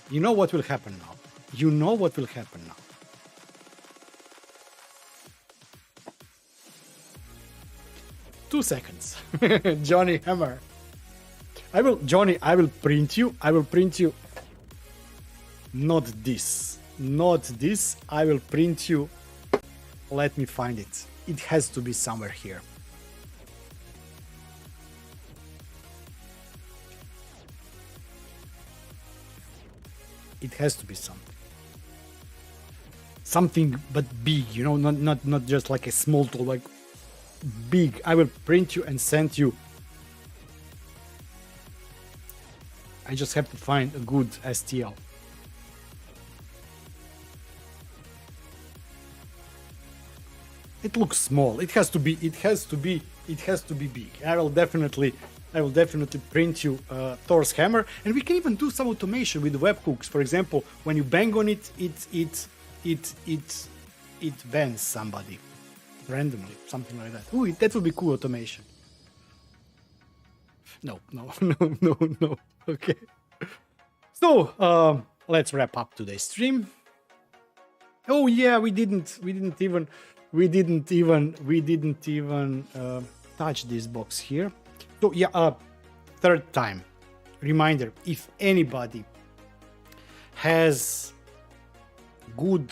You know what will happen now. 2 seconds. Johnny Hammer. I will print you. Not this. I will print you. Let me find it. It has to be somewhere here. It has to be something but big, you know, not just like a small tool, like big. I will print you and send you. I just have to find a good STL. It looks small. It has to be big. I will definitely print you Thor's hammer, and we can even do some automation with webhooks. For example, when you bang on it, it bends somebody randomly, something like that. Ooh, that would be cool automation. No. Okay. So let's wrap up today's stream. Oh yeah, we didn't even touch this box here. So yeah, third time reminder: if anybody has good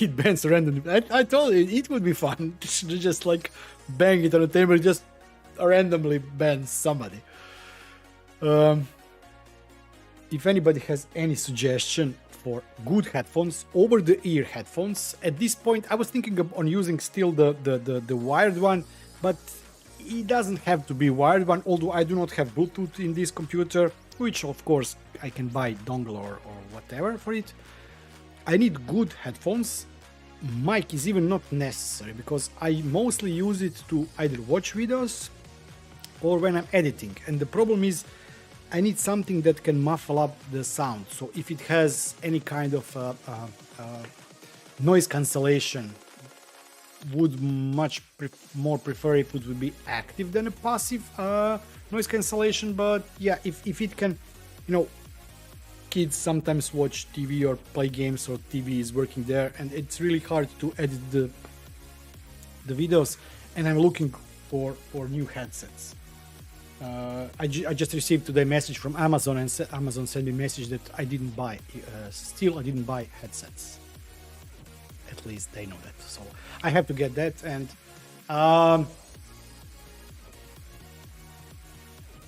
it bends randomly. I told you it would be fun to just like bang it on the table, just randomly bend somebody. If anybody has any suggestion for good headphones, over-the-ear headphones, at this point I was thinking on using still the wired one, but it doesn't have to be wired one, although I do not have Bluetooth in this computer, which of course I can buy dongle or whatever for it. I need good headphones. Mic is even not necessary because I mostly use it to either watch videos or when I'm editing, and the problem is I need something that can muffle up the sound. So if it has any kind of noise cancellation, would much more prefer if it would be active than a passive noise cancellation. But yeah, if it can, you know, kids sometimes watch TV or play games, or TV is working there, and it's really hard to edit the videos, and I'm looking for new headsets. I just received today a message from Amazon, and Amazon sent me a message that I didn't buy. I didn't buy headsets. At least they know that. So I have to get that. And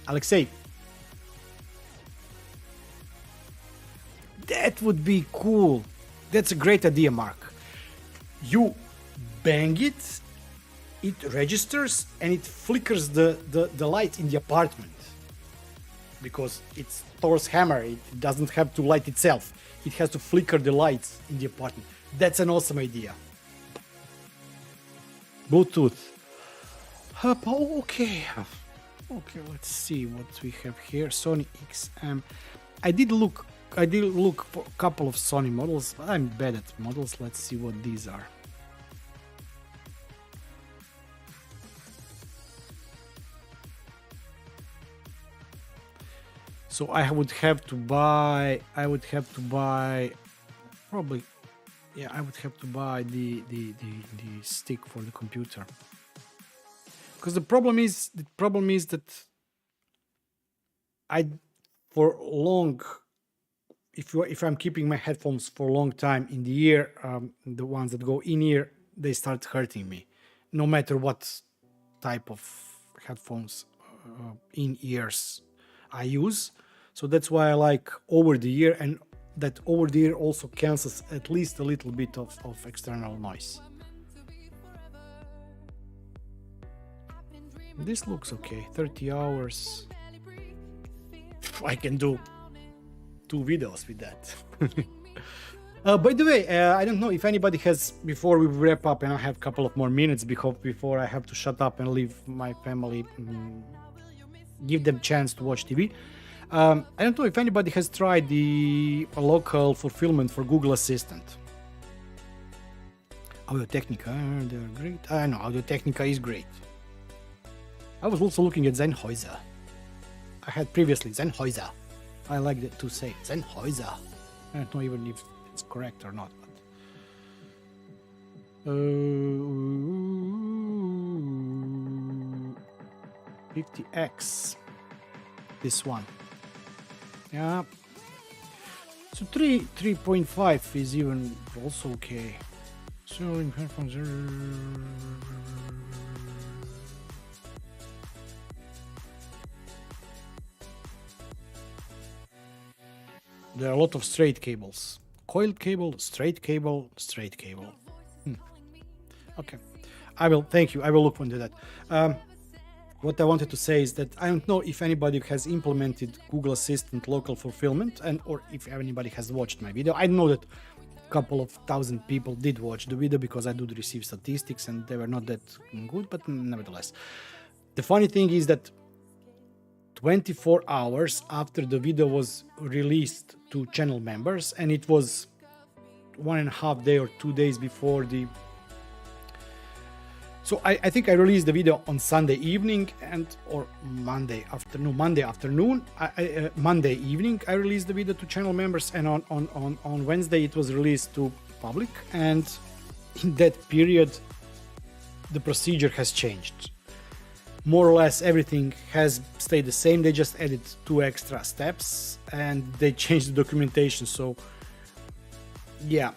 Alexei, that would be cool. That's a great idea, Mark. You bang it, it registers, and it flickers the light in the apartment. Because it's Thor's hammer, it doesn't have to light itself. It has to flicker the lights in the apartment. That's an awesome idea. Bluetooth. Okay, let's see what we have here. Sony XM. I did look for a couple of Sony models, but I'm bad at models. Let's see what these are. So I would have to buy probably, yeah, I would have to buy the stick for the computer. Because the problem is that if I'm keeping my headphones for a long time in the ear, the ones that go in ear, they start hurting me, no matter what type of headphones in ears I use. So that's why I like over the ear, and that over the ear also cancels at least a little bit of external noise. This looks okay. 30 hours. I can do 2 videos with that. By the way, I don't know if anybody has, before we wrap up, and I have a couple of more minutes before I have to shut up and leave my family, give them chance to watch TV. I don't know if anybody has tried the local fulfillment for Google Assistant. Audio-Technica, they're great. I know, Audio-Technica is great. I was also looking at Sennheiser. I had previously Sennheiser. I like that to say Sennheiser. I don't know even if it's correct or not. But 50x. This one. Yeah. So 3.5 is even also okay. So in headphones. There are a lot of straight cables. Coiled cable, straight cable, straight cable. Okay. Thank you. I will look into that. What I wanted to say is that I don't know if anybody has implemented Google Assistant local fulfillment or if anybody has watched my video. I know that a couple of thousand people did watch the video because I do receive statistics and they were not that good, but nevertheless. The funny thing is that 24 hours after the video was released to channel members, and it was 1.5 days or 2 days before the... So I think I released the video on Sunday evening or Monday afternoon. Monday evening I released the video to channel members, and on Wednesday it was released to public, and in that period the procedure has changed. More or less everything has stayed the same. They just added 2 extra steps and they changed the documentation. So yeah,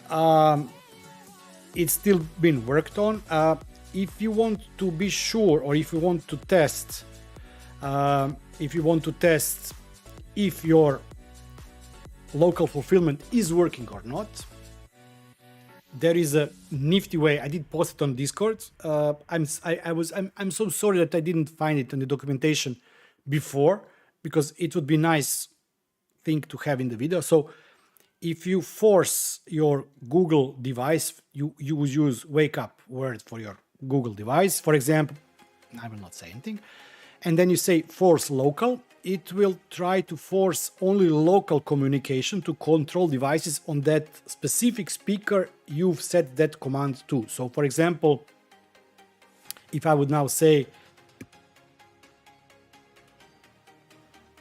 it's still been worked on. If you want to be sure, or if you want to test, if your local fulfillment is working or not, there is a nifty way. I did post it on Discord. I'm so sorry that I didn't find it in the documentation before, because it would be nice thing to have in the video. So if you force your Google device, you would use wake up word for your Google device. For example, I will not say anything. And then you say force local. It will try to force only local communication to control devices on that specific speaker you've set that command to. So for example, if I would now say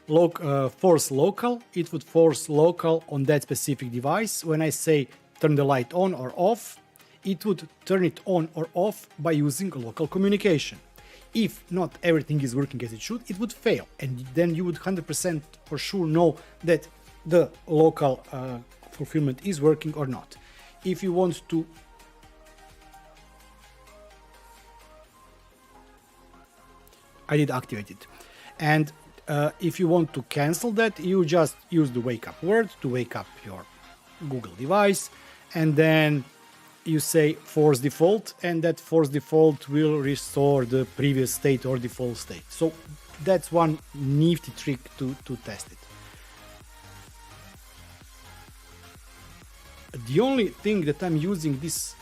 force local, it would force local on that specific device. When I say turn the light on or off, it would turn it on or off by using local communication. If not everything is working as it should, it would fail, and then you would 100% for sure know that the local fulfillment is working or not. If you want to I did activate it, and if you want to cancel that, you just use the wake up word to wake up your Google device, and then you say force default, and that force default will restore the previous state or default state. So that's one nifty trick to test it. The only thing that I'm using this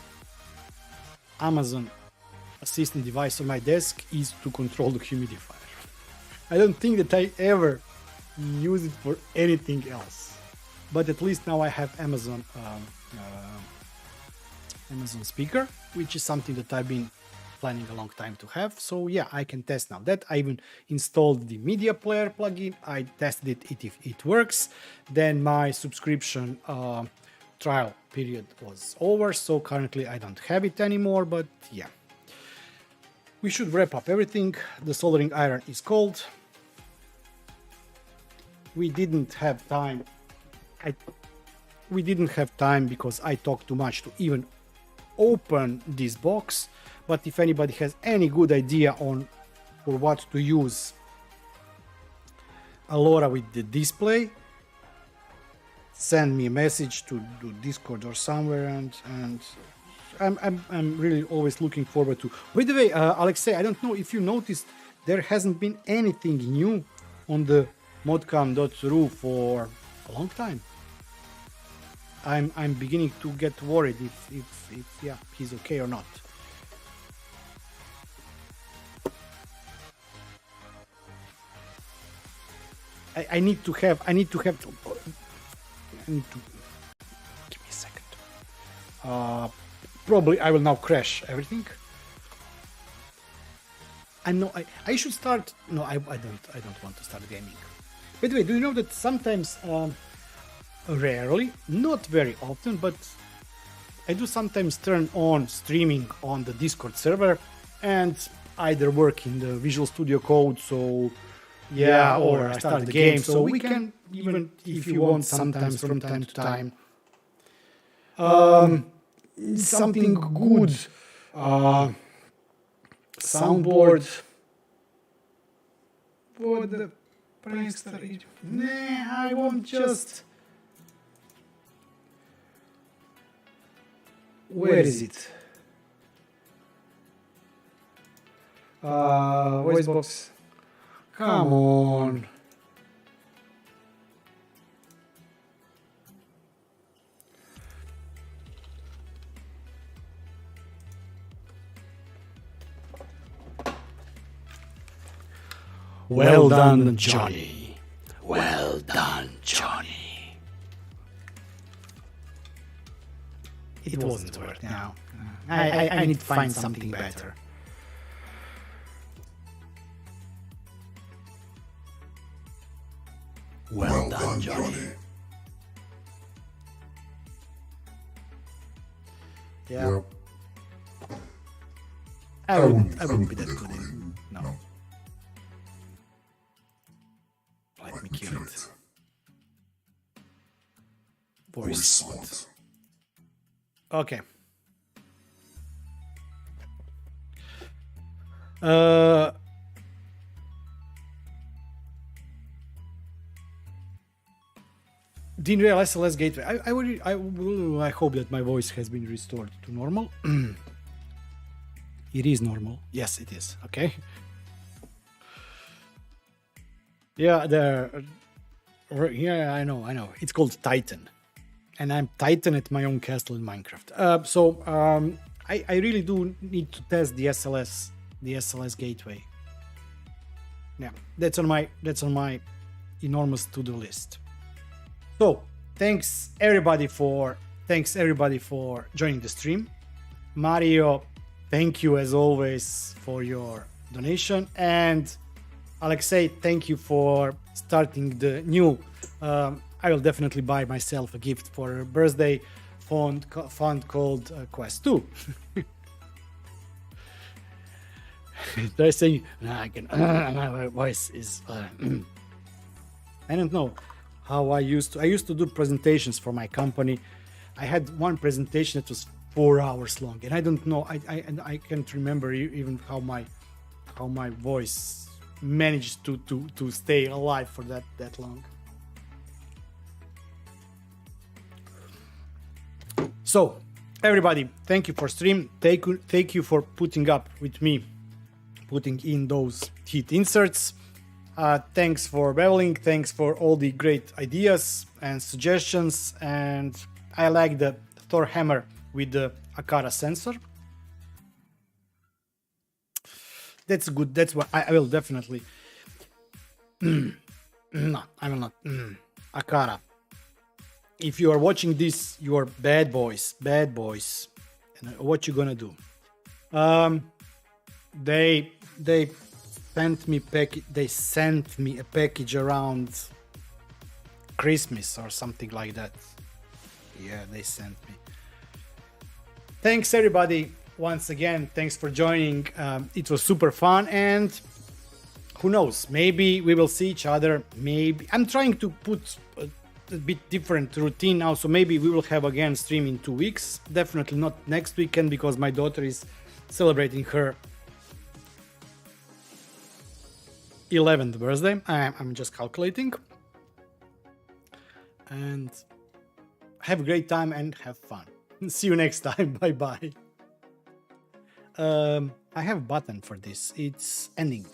Amazon Assistant device on my desk is to control the humidifier. I don't think that I ever use it for anything else, but at least now I have Amazon speaker, which is something that I've been planning a long time to have. So yeah, I can test now that. I even installed the media player plugin. I tested it if it works. Then my subscription trial period was over, so currently I don't have it anymore, but yeah. We should wrap up everything. The soldering iron is cold. We didn't have time. We didn't have time because I talked too much to even open this box. But if anybody has any good idea on for what to use Alora with the display, send me a message to Discord or somewhere, and I'm really always looking forward to. By the way, Alexei, I don't know if you noticed, there hasn't been anything new on the modcam.ru for a long time. I'm beginning to get worried if yeah, he's okay or not. I need to give me a second. Probably I will now crash everything. I should start. No, I don't want to start gaming. By the way, do you know that sometimes, rarely, not very often, but I do sometimes turn on streaming on the Discord server, and either work in the Visual Studio Code, so yeah, or I start the game, so we can even, if you want, sometimes from time to time. Something good. Soundboard. For the prankster. Nah, I won't just. Where is it? Voice box. Come on. Well done, Johnny. Well done, Johnny. It wasn't worth now. I need to find something better. Well done, Johnny. Yeah. Yep. I wouldn't be that good. No. Let me kill it. Voice slot. Okay. Didn't real SLS gateway. I hope that my voice has been restored to normal. It is normal. Yes, it is. Okay. Yeah, I know. It's called Titan, and I'm Titan at my own castle in Minecraft. I really do need to test the SLS gateway. Yeah, that's on my enormous to-do list. So thanks everybody for joining the stream. Mario, thank you as always for your donation, and Alexei, thank you for starting the new. I will definitely buy myself a gift for a birthday fund called Quest 2. They're saying, I can. My voice is. I don't know how I used to do presentations for my company. I had one presentation that was 4 hours long, and I don't know. I can't remember even how my voice managed to stay alive for that long. So everybody, thank you for stream. Thank you for putting up with me putting in those heat inserts. Thanks for babbling. Thanks for all the great ideas and suggestions. And I like the Thor hammer with the Akara sensor. That's good. That's what I will definitely. No, I will not. Akara. If you are watching this, you are bad boys. And what you gonna do? They sent me a package around Christmas or something like that. Yeah, they sent me. Thanks everybody once again. Thanks for joining. It was super fun, and who knows, maybe we will see each other. Maybe I'm trying to put a bit different routine now, so maybe we will have again stream in 2 weeks. Definitely not next weekend, because my daughter is celebrating her 11th birthday. I'm just calculating. And have a great time and have fun. See you next time. Bye bye. I have a button for this. It's ending.